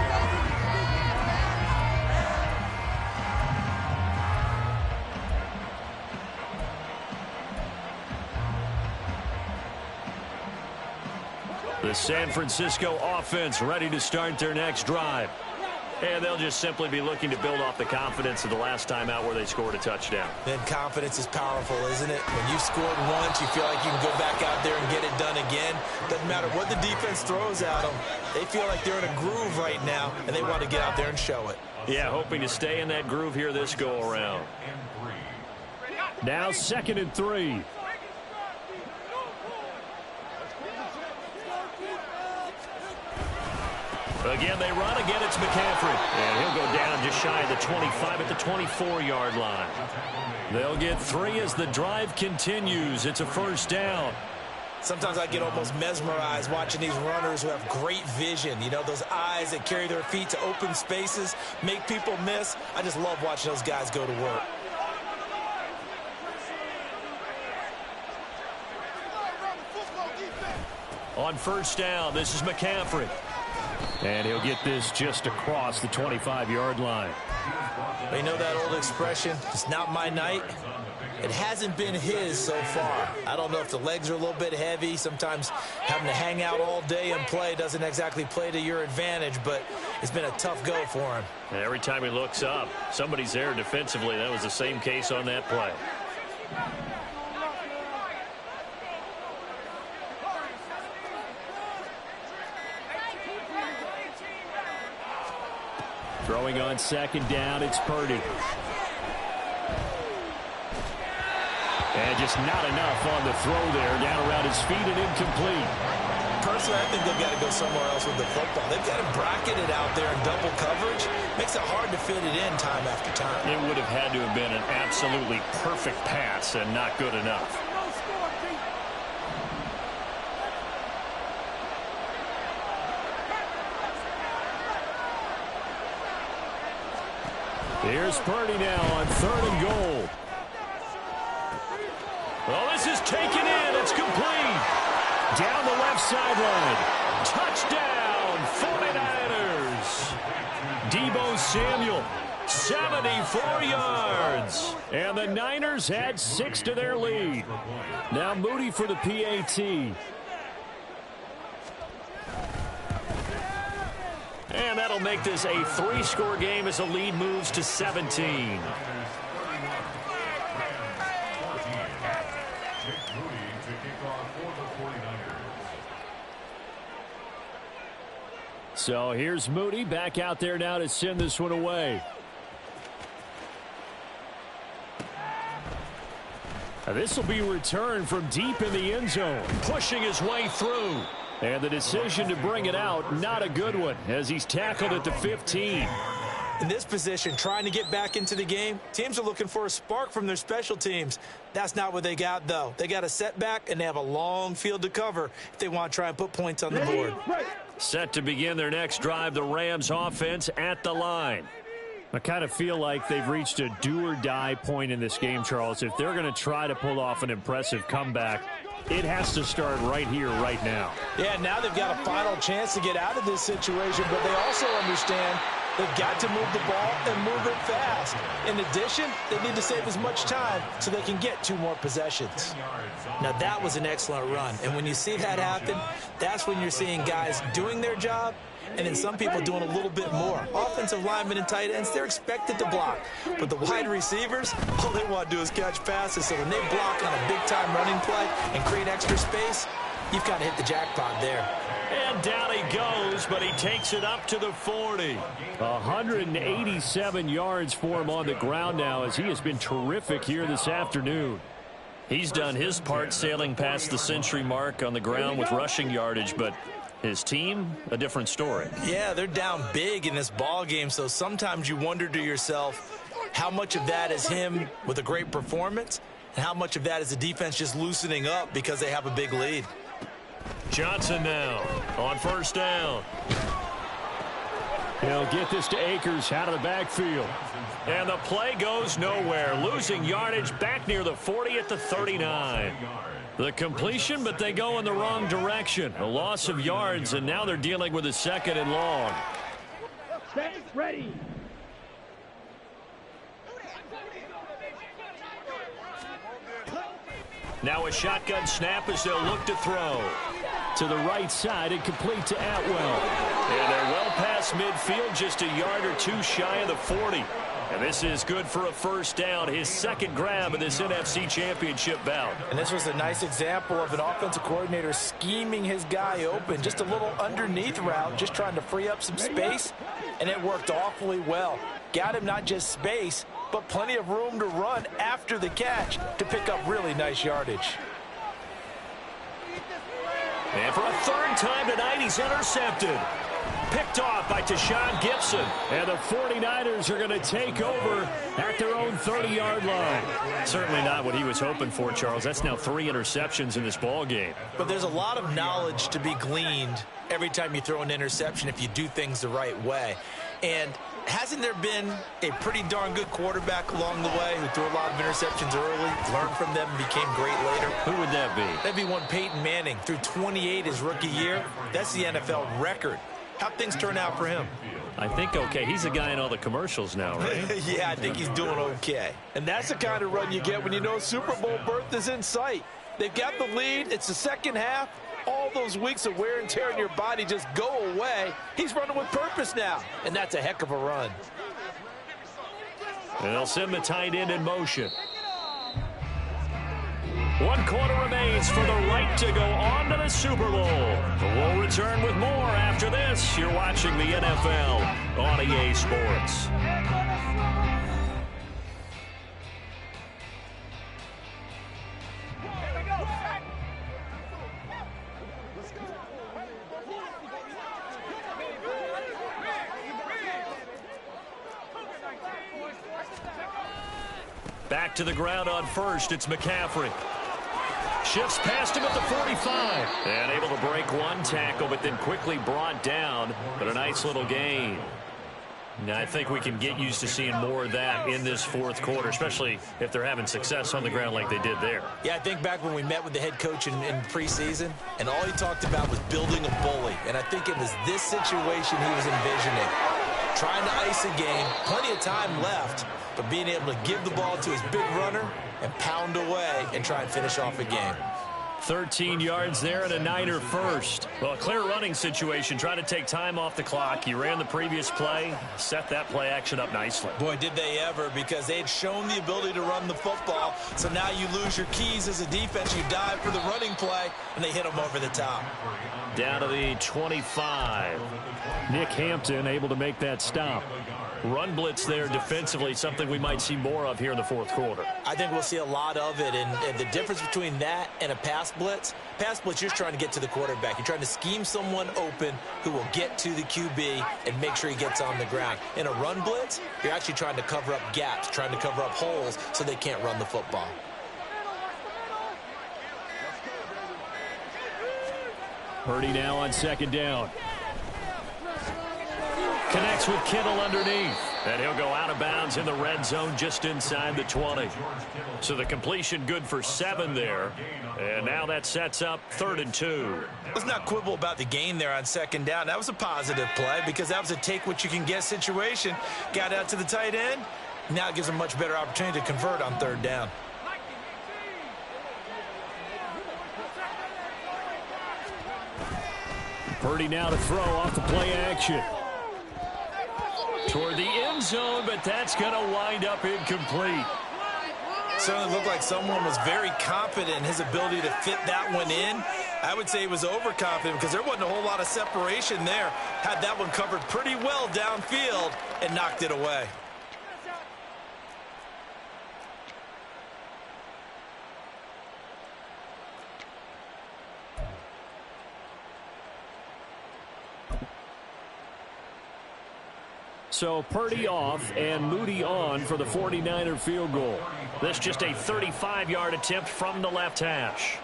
The San Francisco offense ready to start their next drive. And they'll just simply be looking to build off the confidence of the last time out where they scored a touchdown. Then confidence is powerful, isn't it? When you've scored once, you feel like you can go back out there and get it done again. Doesn't matter what the defense throws at them. They feel like they're in a groove right now, and they want to get out there and show it. Yeah, hoping to stay in that groove here this go-around. Now 2nd and 3. Again, they run. Again, it's McCaffrey. And he'll go down just shy of the 25 at the 24-yard line. They'll get 3 as the drive continues. It's a 1st down. Sometimes I get almost mesmerized watching these runners who have great vision. You know, those eyes that carry their feet to open spaces, make people miss. I just love watching those guys go to work. On 1st down, this is McCaffrey. And he'll get this just across the 25-yard line. You know that old expression, it's not my night? It hasn't been his so far. I don't know if the legs are a little bit heavy. Sometimes having to hang out all day and play doesn't exactly play to your advantage, but it's been a tough go for him. And every time he looks up, somebody's there defensively. That was the same case on that play. Throwing on 2nd down, it's Purdy. And just not enough on the throw there. Down around his feet and incomplete. Personally, I think they've got to go somewhere else with the football. They've got him bracketed out there in double coverage. Makes it hard to fit it in time after time. It would have had to have been an absolutely perfect pass and not good enough. Here's Purdy now on 3rd and goal. Well, this is taken in. It's complete. Down the left sideline. Touchdown, 49ers. Deebo Samuel, 74 yards. And the Niners add 6 to their lead. Now Moody for the PAT. And that'll make this a 3-score game as the lead moves to 17. So here's Moody back out there now to send this one away. This will be returned from deep in the end zone, pushing his way through. And the decision to bring it out, not a good one, as he's tackled at the 15. In this position, trying to get back into the game, teams are looking for a spark from their special teams. That's not what they got, though. They got a setback, and they have a long field to cover if they want to try and put points on the board. Set to begin their next drive, the Rams offense at the line. I kind of feel like they've reached a do-or-die point in this game, Charles. If they're going to try to pull off an impressive comeback, it has to start right here, right now. Yeah, now they've got a final chance to get out of this situation, but they also understand they've got to move the ball and move it fast. In addition, they need to save as much time so they can get 2 more possessions. Now, that was an excellent run, and when you see that happen, that's when you're seeing guys doing their job and then some people doing a little bit more. Offensive linemen and tight ends, they're expected to block. But the wide receivers, all they want to do is catch passes. So when they block on a big-time running play and create extra space, you've got to hit the jackpot there. And down he goes, but he takes it up to the 40. 187 yards for him on the ground now, as he has been terrific here this afternoon. He's done his part sailing past the century mark on the ground with rushing yardage, but his team, a different story. Yeah, they're down big in this ball game, so sometimes you wonder to yourself how much of that is him with a great performance and how much of that is the defense just loosening up because they have a big lead. Johnson now on 1st down. He'll get this to Akers out of the backfield. And the play goes nowhere. Losing yardage back near the 40 at the 39. The completion, but they go in the wrong direction. A loss of yards, and now they're dealing with a 2nd and long. Ready. Now a shotgun snap as they'll look to throw. to the right side and complete to Atwell. And they're well past midfield, just a yard or two shy of the 40. And this is good for a first down, his second grab of this NFC Championship bout. And this was a nice example of an offensive coordinator scheming his guy open. Just a little underneath route, just trying to free up some space, and it worked awfully well. Got him not just space, but plenty of room to run after the catch to pick up really nice yardage. And for a third time tonight, he's intercepted. Picked off by Tashawn Gibson. And the 49ers are going to take over at their own 30-yard line. Certainly not what he was hoping for, Charles. That's now 3 interceptions in this ball game. But there's a lot of knowledge to be gleaned every time you throw an interception if you do things the right way. And hasn't there been a pretty darn good quarterback along the way who threw a lot of interceptions early, learned from them, and became great later? Who would that be? That'd be one Peyton Manning. Threw 28 his rookie year. That's the NFL record. How'd things turn out for him? I think okay. He's the guy in all the commercials now, right? Yeah, I think he's doing okay. And that's the kind of run you get when you know Super Bowl berth is in sight. They've got the lead. It's the second half. All those weeks of wear and tear in your body just go away. He's running with purpose now, and that's a heck of a run. And they'll send the tight end in motion. 1 quarter remains for the right to go on to the Super Bowl. We'll return with more after this. You're watching the NFL on EA Sports. Back to the ground on first. It's McCaffrey. Shifts past him at the 45. And able to break one tackle, but then quickly brought down. But a nice little gain. Now, I think we can get used to seeing more of that in this fourth quarter, especially if they're having success on the ground like they did there. Yeah, I think back when we met with the head coach in preseason, and all he talked about was building a bully. And I think it was this situation he was envisioning. Trying to ice a game, plenty of time left, but being able to give the ball to his big runner and pound away and try and finish off a game. 13 yards there and a Niner first. Well, a clear running situation, trying to take time off the clock. He ran the previous play, set that play action up nicely. Boy, did they ever, because they had shown the ability to run the football. So now you lose your keys as a defense. You dive for the running play, and they hit them over the top. Down to the 25. Nick Hampton able to make that stop. Run blitz there defensively, something we might see more of here in the fourth quarter. I think we'll see a lot of it, and the difference between that and a pass blitz, you're trying to get to the quarterback. You're trying to scheme someone open who will get to the QB and make sure he gets on the ground. In a run blitz, you're actually trying to cover up gaps, trying to cover up holes so they can't run the football. Purdy now on second down. Connects with Kittle underneath. And he'll go out of bounds in the red zone just inside the 20. So the completion good for 7 there. And now that sets up 3rd and 2. Let's not quibble about the gain there on second down. That was a positive play because that was a take-what-you-can-get situation. Got out to the tight end. Now it gives them a much better opportunity to convert on 3rd down. Purdy now to throw off the play action. Toward the end zone, but that's going to wind up incomplete. Certainly looked like someone was very confident in his ability to fit that one in. I would say he was overconfident because there wasn't a whole lot of separation there. Had that one covered pretty well downfield and knocked it away. So Purdy off and Moody on for the 49er field goal. This just a 35-yard attempt from the left hash.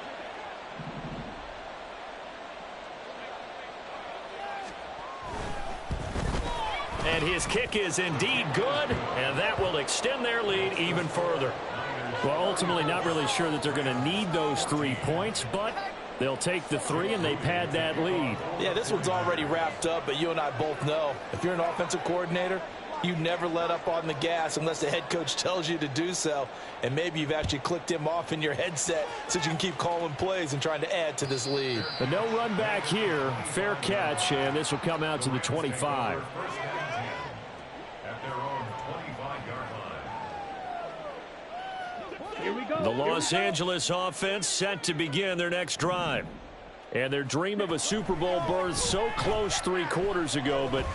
And his kick is indeed good, and that will extend their lead even further. Well, ultimately not really sure that they're going to need those 3 points, but they'll take the 3 and they pad that lead. Yeah, this one's already wrapped up, but you and I both know if you're an offensive coordinator, You never let up on the gas unless the head coach tells you to do so. And maybe you've actually clicked him off in your headset so you can keep calling plays and trying to add to this lead. But no run back here. Fair catch, and this will come out to the 25. The Los Angeles offense set to begin their next drive. And their dream of a Super Bowl berth so close 3 quarters ago, but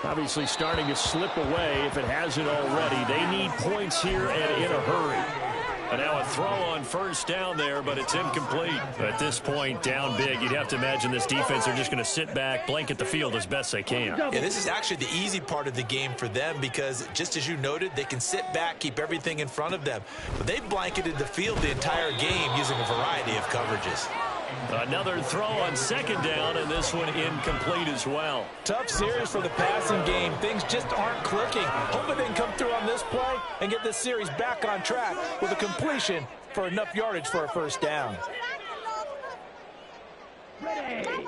obviously starting to slip away if it hasn't already. They need points here and in a hurry. And now a throw on first down there, but it's incomplete. At this point, down big, you'd have to imagine this defense are just going to sit back, blanket the field as best they can. Yeah, this is actually the easy part of the game for them because, just as you noted, they can sit back, keep everything in front of them. But they've blanketed the field the entire game using a variety of coverages. Another throw on second down, and this one incomplete as well. Tough series for the passing game. Things just aren't clicking. Hoping they can come through on this play and get this series back on track with a completion for enough yardage for a first down.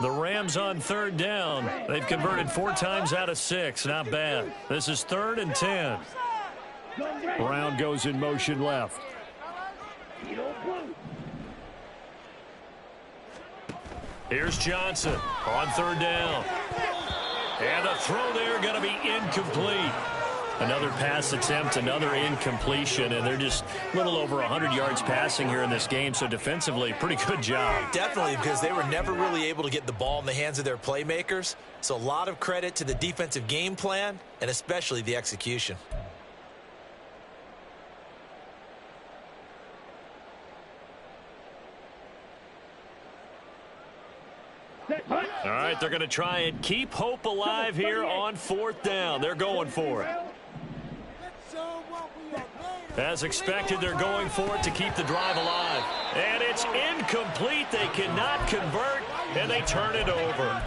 The Rams on third down. They've converted 4 times out of 6. Not bad. This is 3rd and 10. Brown goes in motion left. Here's Johnson on third down. And a throw there going to be incomplete. Another pass attempt, another incompletion, and they're just a little over 100 yards passing here in this game, so defensively, pretty good job. Definitely, because they were never really able to get the ball in the hands of their playmakers, so a lot of credit to the defensive game plan and especially the execution. All right, they're going to try and keep hope alive here on 4th down. They're going for it. As expected, they're going for it to keep the drive alive. And it's incomplete. They cannot convert, and they turn it over.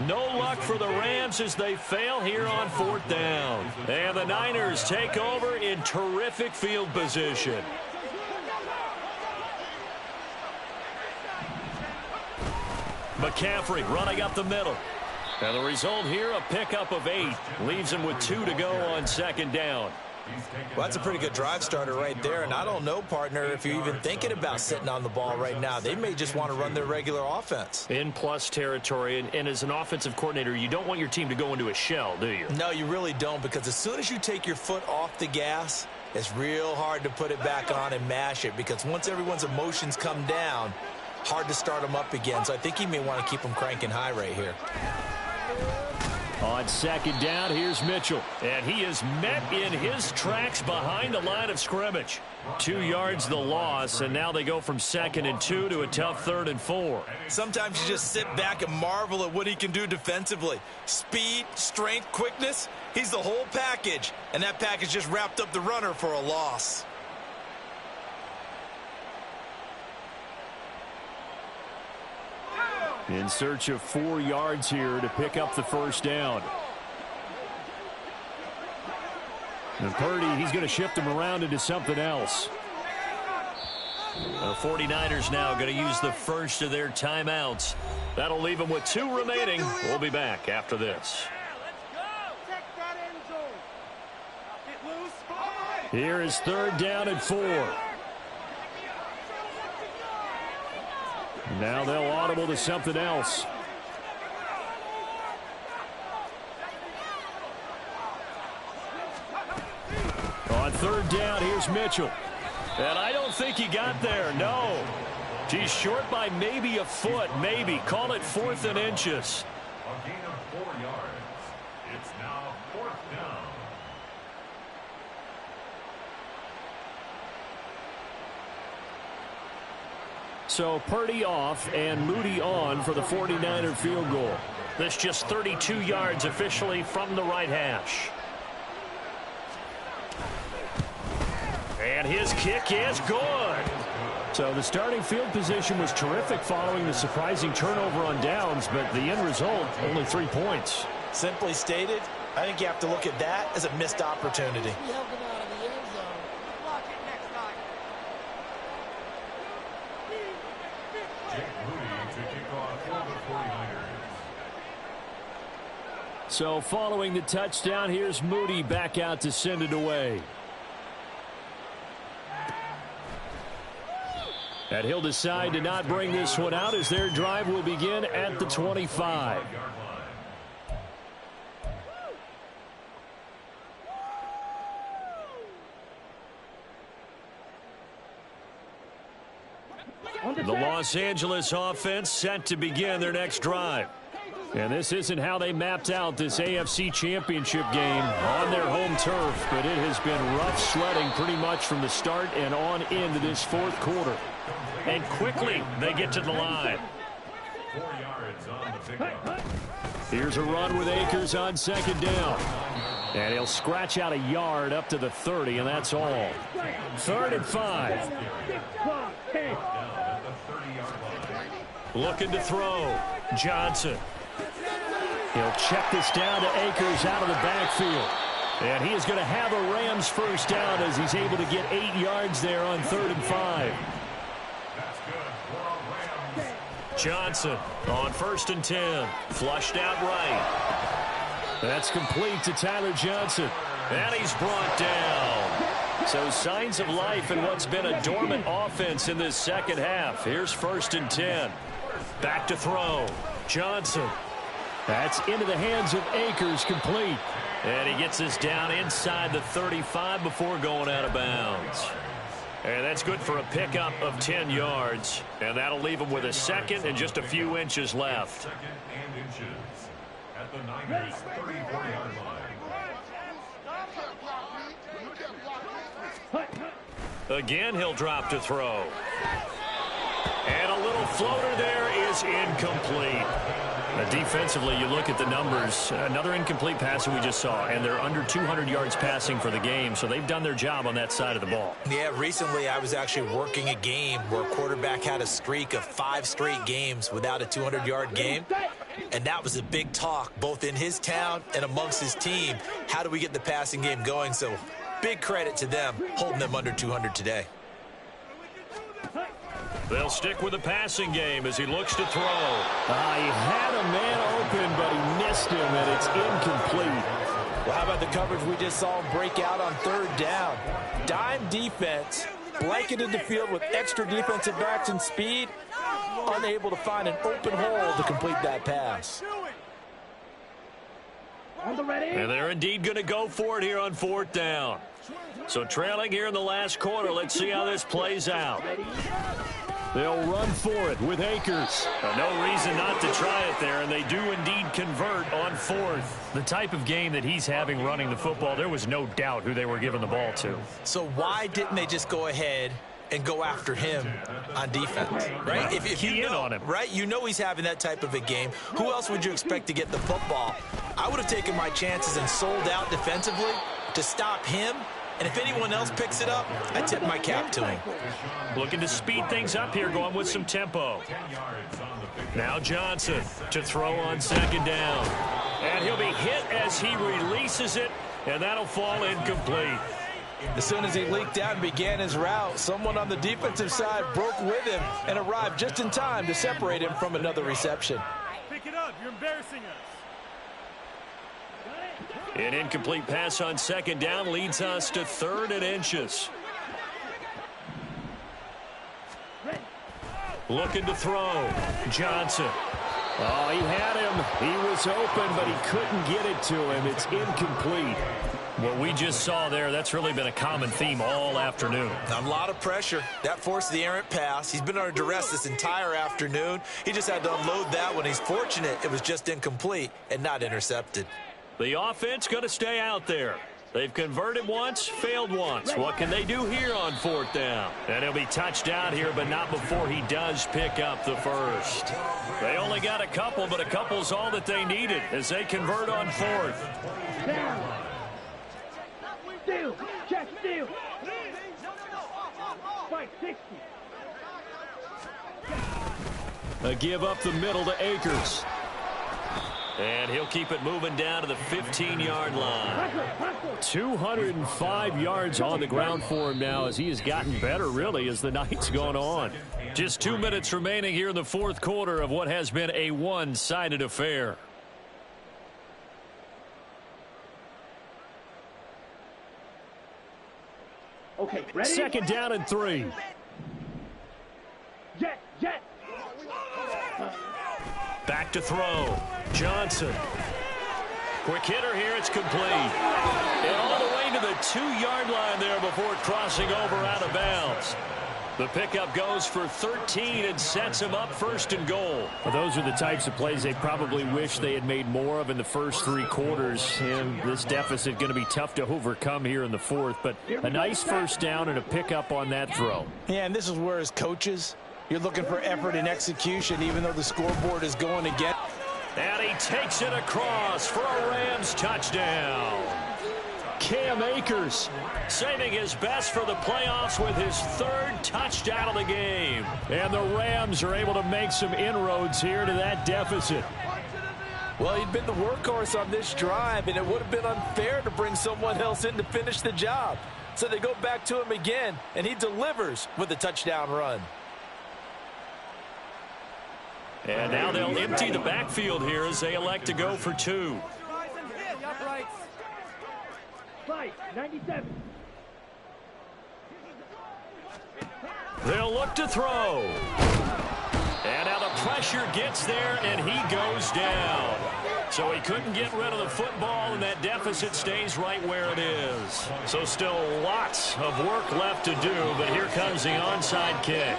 No luck for the Rams as they fail here on 4th down. And the Niners take over in terrific field position. McCaffrey running up the middle. And the result here, a pickup of 8. Leaves him with 2 to go on second down. Well, that's a pretty good drive starter right there. And I don't know, partner, if you're even thinking about sitting on the ball right now. They may just want to run their regular offense. In plus territory. And as an offensive coordinator, you don't want your team to go into a shell, do you? No, you really don't, because as soon as you take your foot off the gas, it's real hard to put it back on and mash it, because once everyone's emotions come down, hard to start them up again. So I think he may want to keep them cranking high right here. On second down, here's Mitchell. And he is met in his tracks behind the line of scrimmage. 2 yards the loss, and now they go from 2nd and 2 to a tough 3rd and 4. Sometimes you just sit back and marvel at what he can do defensively. Speed, strength, quickness, he's the whole package. And that package just wrapped up the runner for a loss. In search of 4 yards here to pick up the first down. And Purdy, he's going to shift him around into something else. The 49ers now going to use the first of their timeouts. That'll leave them with 2 remaining. We'll be back after this. Here is 3rd down and 4. Now they'll audible to something else. On 3rd down, here's Mitchell. And I don't think he got there, no. He's short by maybe a foot, maybe. Call it 4th and inches. A gain of 4 yards. It's now 4th down. So Purdy off and Moody on for the 49er field goal. This just 32 yards officially from the right hash. And his kick is good. So the starting field position was terrific following the surprising turnover on downs, but the end result, only 3 points. Simply stated, I think you have to look at that as a missed opportunity. So following the touchdown, here's Moody back out to send it away. And he'll decide to not bring this one out as their drive will begin at the 25. The Los Angeles offense set to begin their next drive. And this isn't how they mapped out this AFC Championship game on their home turf, but it has been rough sledding pretty much from the start and on into this fourth quarter. And quickly they get to the line. 4 yards on the pickup. Here's a run with Akers on second down. And he'll scratch out a yard up to the 30, and that's all. 3rd and 5. Looking to throw. Johnson. He'll check this down to Akers out of the backfield. And he is going to have a Rams first down as he's able to get 8 yards there on 3rd and 5. That's good for Rams. Johnson on 1st and 10. Flushed out right. That's complete to Tyler Johnson. And he's brought down. So signs of life in what's been a dormant offense in this second half. Here's 1st and 10. Back to throw. Johnson. That's into the hands of Akers, complete. And he gets this down inside the 35 before going out of bounds. And that's good for a pickup of 10 yards. And that'll leave him with a second and just a few inches left. Second and inches at the Niners' 34-yard line. Again, he'll drop to throw. And a little floater there is incomplete. Defensively, you look at the numbers. Another incomplete pass that we just saw, and they're under 200 yards passing for the game, so they've done their job on that side of the ball. Yeah, recently I was actually working a game where a quarterback had a streak of 5 straight games without a 200-yard game, and that was a big talk both in his town and amongst his team. How do we get the passing game going? So big credit to them holding them under 200 today. They'll stick with the passing game as he looks to throw. He had a man open, but he missed him, and it's incomplete. Well, how about the coverage we just saw him break out on 3rd down? Dime defense, blanketed the field with extra defensive backs and speed, unable to find an open hole to complete that pass. And they're indeed going to go for it here on 4th down. So trailing here in the last quarter, let's see how this plays out. They'll run for it with Akers. No reason not to try it there, and they do indeed convert on 4th. The type of game that he's having running the football, there was no doubt who they were giving the ball to. So why didn't they just go ahead and go after him on defense, right? If you know, on him. Right? You know he's having that type of a game. Who else would you expect to get the football? I would have taken my chances and sold out defensively to stop him. And if anyone else picks it up, I tip my cap to him. Looking to speed things up here, going with some tempo. Now Johnson to throw on 2nd down. And he'll be hit as he releases it, and that'll fall incomplete. As soon as he leaked out and began his route, someone on the defensive side broke with him and arrived just in time to separate him from another reception. Pick it up. You're embarrassing us. An incomplete pass on 2nd down leads us to 3rd and inches. Looking to throw. Johnson. Oh, he had him. He was open, but he couldn't get it to him. It's incomplete. What we just saw there, that's really been a common theme all afternoon. A lot of pressure. That forced the errant pass. He's been under duress this entire afternoon. He just had to unload that one. He's fortunate it was just incomplete and not intercepted. The offense going to stay out there. They've converted once, failed once. What can they do here on 4th down? And he'll be touched down here, but not before he does pick up the first. They only got a couple, but a couple's all that they needed as they convert on 4th. Steal. Check steal. Fight 60. A give up the middle to Akers. And he'll keep it moving down to the 15-yard line. 205 yards on the ground for him now as he has gotten better, really, as the night's gone on. Just 2 minutes remaining here in the 4th quarter of what has been a one-sided affair. Okay, ready? Second down and 3. Jet, jet. Back to throw. Johnson. Quick hitter here. It's complete. And all the way to the 2-yard line there before crossing over out of bounds. The pickup goes for 13 and sets him up first and goal. Well, those are the types of plays they probably wish they had made more of in the first 3 quarters. And this deficit going to be tough to overcome here in the 4th. But a nice first down and a pickup on that throw. Yeah, and this is where as coaches, you're looking for effort and execution, even though the scoreboard is going against. And he takes it across for a Rams touchdown. Cam Akers saving his best for the playoffs with his 3rd touchdown of the game. And the Rams are able to make some inroads here to that deficit. Well, he'd been the workhorse on this drive, and it would have been unfair to bring someone else in to finish the job. So they go back to him again, and he delivers with a touchdown run. And now they'll empty the backfield here as they elect to go for 2. Right, 97. They'll look to throw. And now the pressure gets there, and he goes down. So he couldn't get rid of the football, and that deficit stays right where it is. So still lots of work left to do, but here comes the onside kick.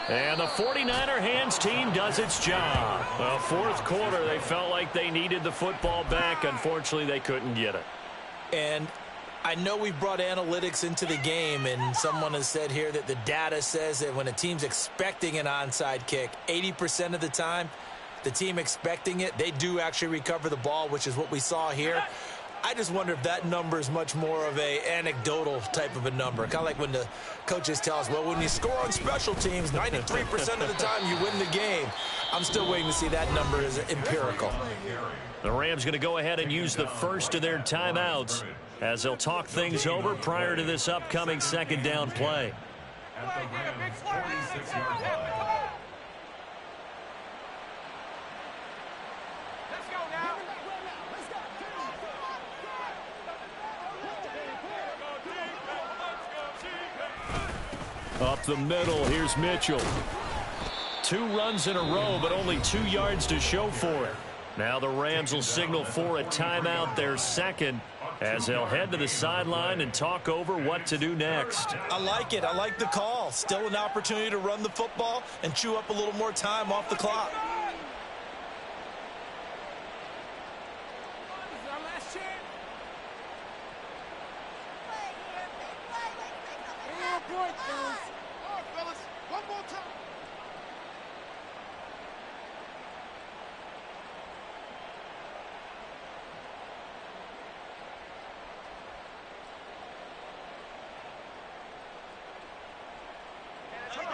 And the 49er hands team does its job. Well, 4th quarter, they felt like they needed the football back. Unfortunately, they couldn't get it. And I know we've brought analytics into the game, and someone has said here that the data says that when a team's expecting an onside kick, 80% of the time, the team expecting it, they do actually recover the ball, which is what we saw here. I just wonder if that number is much more of a anecdotal type of a number. Kind of like when the coaches tell us, well, when you score on special teams, 93% of the time you win the game. I'm still waiting to see that number is empirical. The Rams going to go ahead and use the first of their timeouts as they'll talk things over prior to this upcoming 2nd down play. At the Rams' 46-yard line. Up the middle, here's Mitchell. 2 runs in a row, but only 2 yards to show for it. Now the Rams will signal for a timeout, their 2nd, as they'll head to the sideline and talk over what to do next. I like it. I like the call. Still an opportunity to run the football and chew up a little more time off the clock.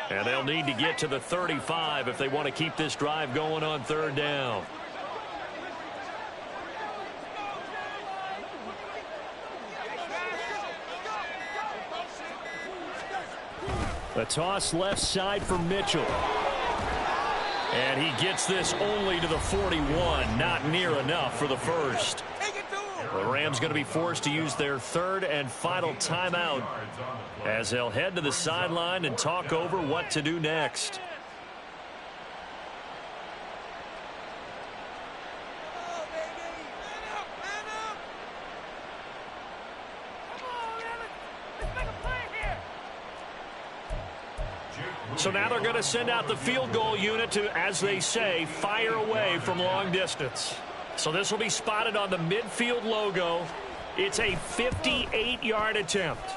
And they'll need to get to the 35 if they want to keep this drive going on 3rd down. A toss left side for Mitchell. And he gets this only to the 41. Not near enough for the first. The Rams going to be forced to use their 3rd and final timeout as they'll head to the sideline and talk over what to do next. So now they're going to send out the field goal unit to, as they say, fire away from long distance. So this will be spotted on the midfield logo. It's a 58-yard attempt.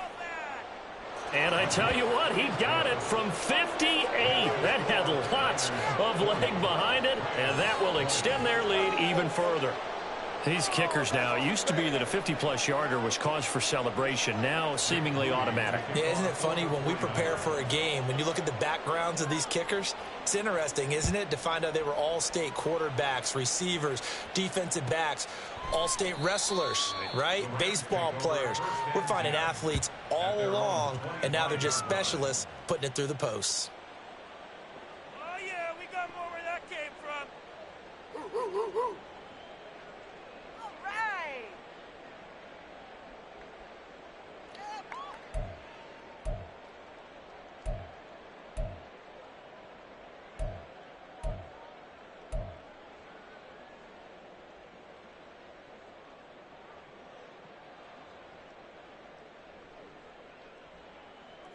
And I tell you what, he got it from 58. That had lots of leg behind it, and that will extend their lead even further. These kickers now, it used to be that a 50-plus yarder was cause for celebration. Now seemingly automatic. Yeah, isn't it funny when we prepare for a game, when you look at the backgrounds of these kickers, it's interesting, isn't it, to find out they were all-state quarterbacks, receivers, defensive backs, all-state wrestlers, right? Baseball players. We're finding athletes all along, and now they're just specialists putting it through the posts. Oh, yeah, we got more where that came from. All right.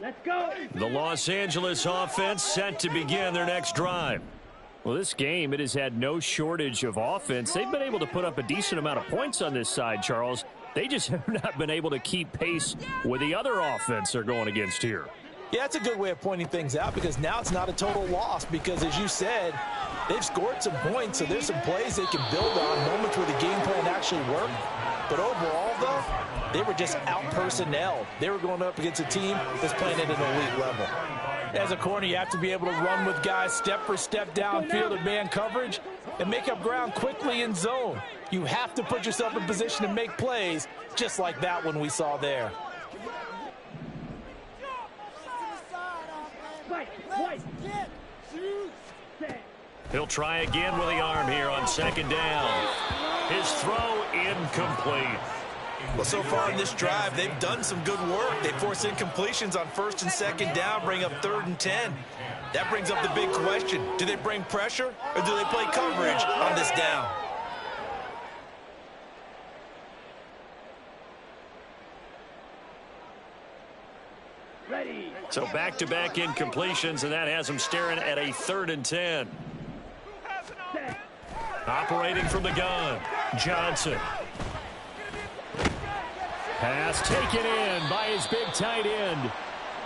Let's go. The Los Angeles offense set to begin their next drive. Well, this game, it has had no shortage of offense. They've been able to put up a decent amount of points on this side, Charles. They just have not been able to keep pace with the other offense they're going against here. Yeah, that's a good way of pointing things out because now it's not a total loss because, as you said, they've scored some points, so there's some plays they can build on, moments where the game plan actually worked. But overall, though, they were just out-personnel. They were going up against a team that's playing at an elite level. As a corner, you have to be able to run with guys step for step downfield in man coverage and make up ground quickly in zone. You have to put yourself in position to make plays just like that one we saw there. He'll try again with the arm here on second down. His throw incomplete. Well, so far in this drive, they've done some good work. They force incompletions on first and second down, bring up 3rd and 10. That brings up the big question. Do they bring pressure or do they play coverage on this down? Ready. So back-to-back incompletions, and that has them staring at a 3rd and 10. Operating from the gun, Johnson. Pass taken in by his big tight end.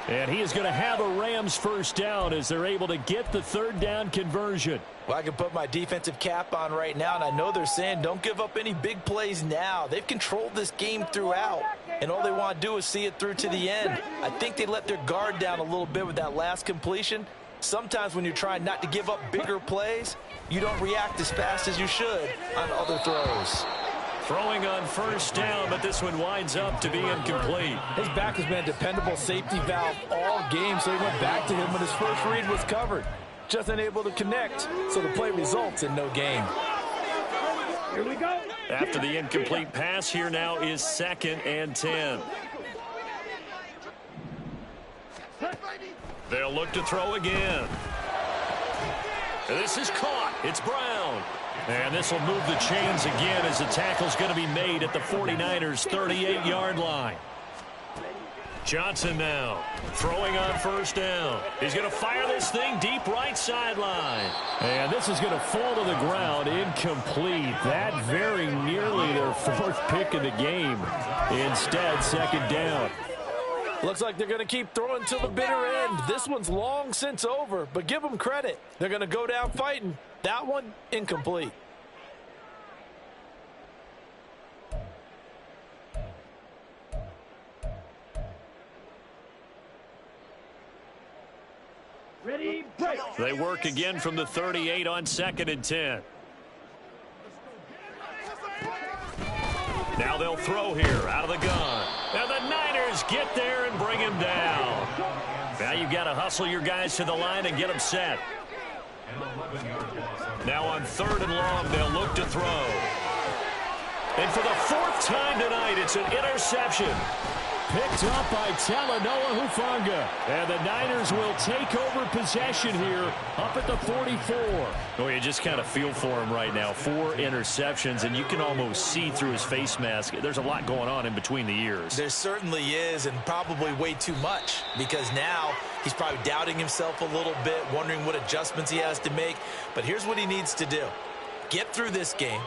And he is going to have a Rams first down as they're able to get the 3rd down conversion. Well, I can put my defensive cap on right now, and I know they're saying don't give up any big plays now. They've controlled this game throughout, and all they want to do is see it through to the end. I think they let their guard down a little bit with that last completion. Sometimes when you're trying not to give up bigger plays, you don't react as fast as you should on other throws. Throwing on first down, but this one winds up to be incomplete. His back has been a dependable safety valve all game, so he went back to him when his first read was covered. Just unable to connect, so the play results in no gain. Here we go. After the incomplete pass, here now is 2nd and 10. They'll look to throw again. This is caught. It's Brown. And this will move the chains again as the tackle's going to be made at the 49ers' 38-yard line. Johnson now throwing on first down. He's going to fire this thing deep right sideline. And this is going to fall to the ground, incomplete. That very nearly their 4th pick of the game. Instead, 2nd down. Looks like they're going to keep throwing till the bitter end. This one's long since over, but give them credit. They're going to go down fighting. That one, incomplete. Ready, break. They work again from the 38 on 2nd and 10. Now they'll throw here out of the gun. And the Niners get there and bring him down. Now you've got to hustle your guys to the line and get them set. Now on 3rd and long, they'll look to throw. And for the 4th time tonight, it's an interception. Picked up by Talanoa Hufanga. And the Niners will take over possession here up at the 44. Oh, you just kind of feel for him right now. 4 interceptions, and you can almost see through his face mask. There's a lot going on in between the ears. There certainly is, and probably way too much, because now he's probably doubting himself a little bit, wondering what adjustments he has to make. But here's what he needs to do. Get through this game,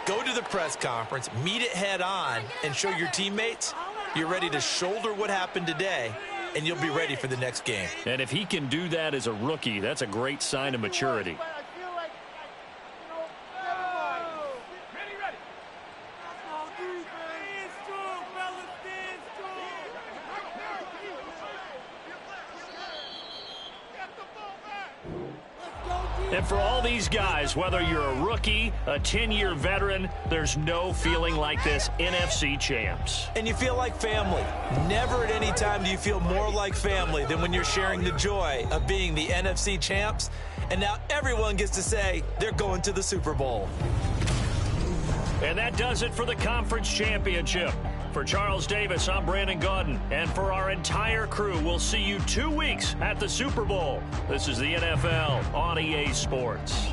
go to the press conference, meet it head on, and show your teammates you're ready to shoulder what happened today, and you'll be ready for the next game. And if he can do that as a rookie, that's a great sign of maturity. And for all these guys, whether you're a rookie, a 10-year veteran, there's no feeling like this NFC champs. And you feel like family. Never at any time do you feel more like family than when you're sharing the joy of being the NFC champs. And now everyone gets to say they're going to the Super Bowl. And that does it for the conference championship. For Charles Davis, I'm Brandon Gaudin. And for our entire crew, we'll see you 2 weeks at the Super Bowl. This is the NFL on EA Sports.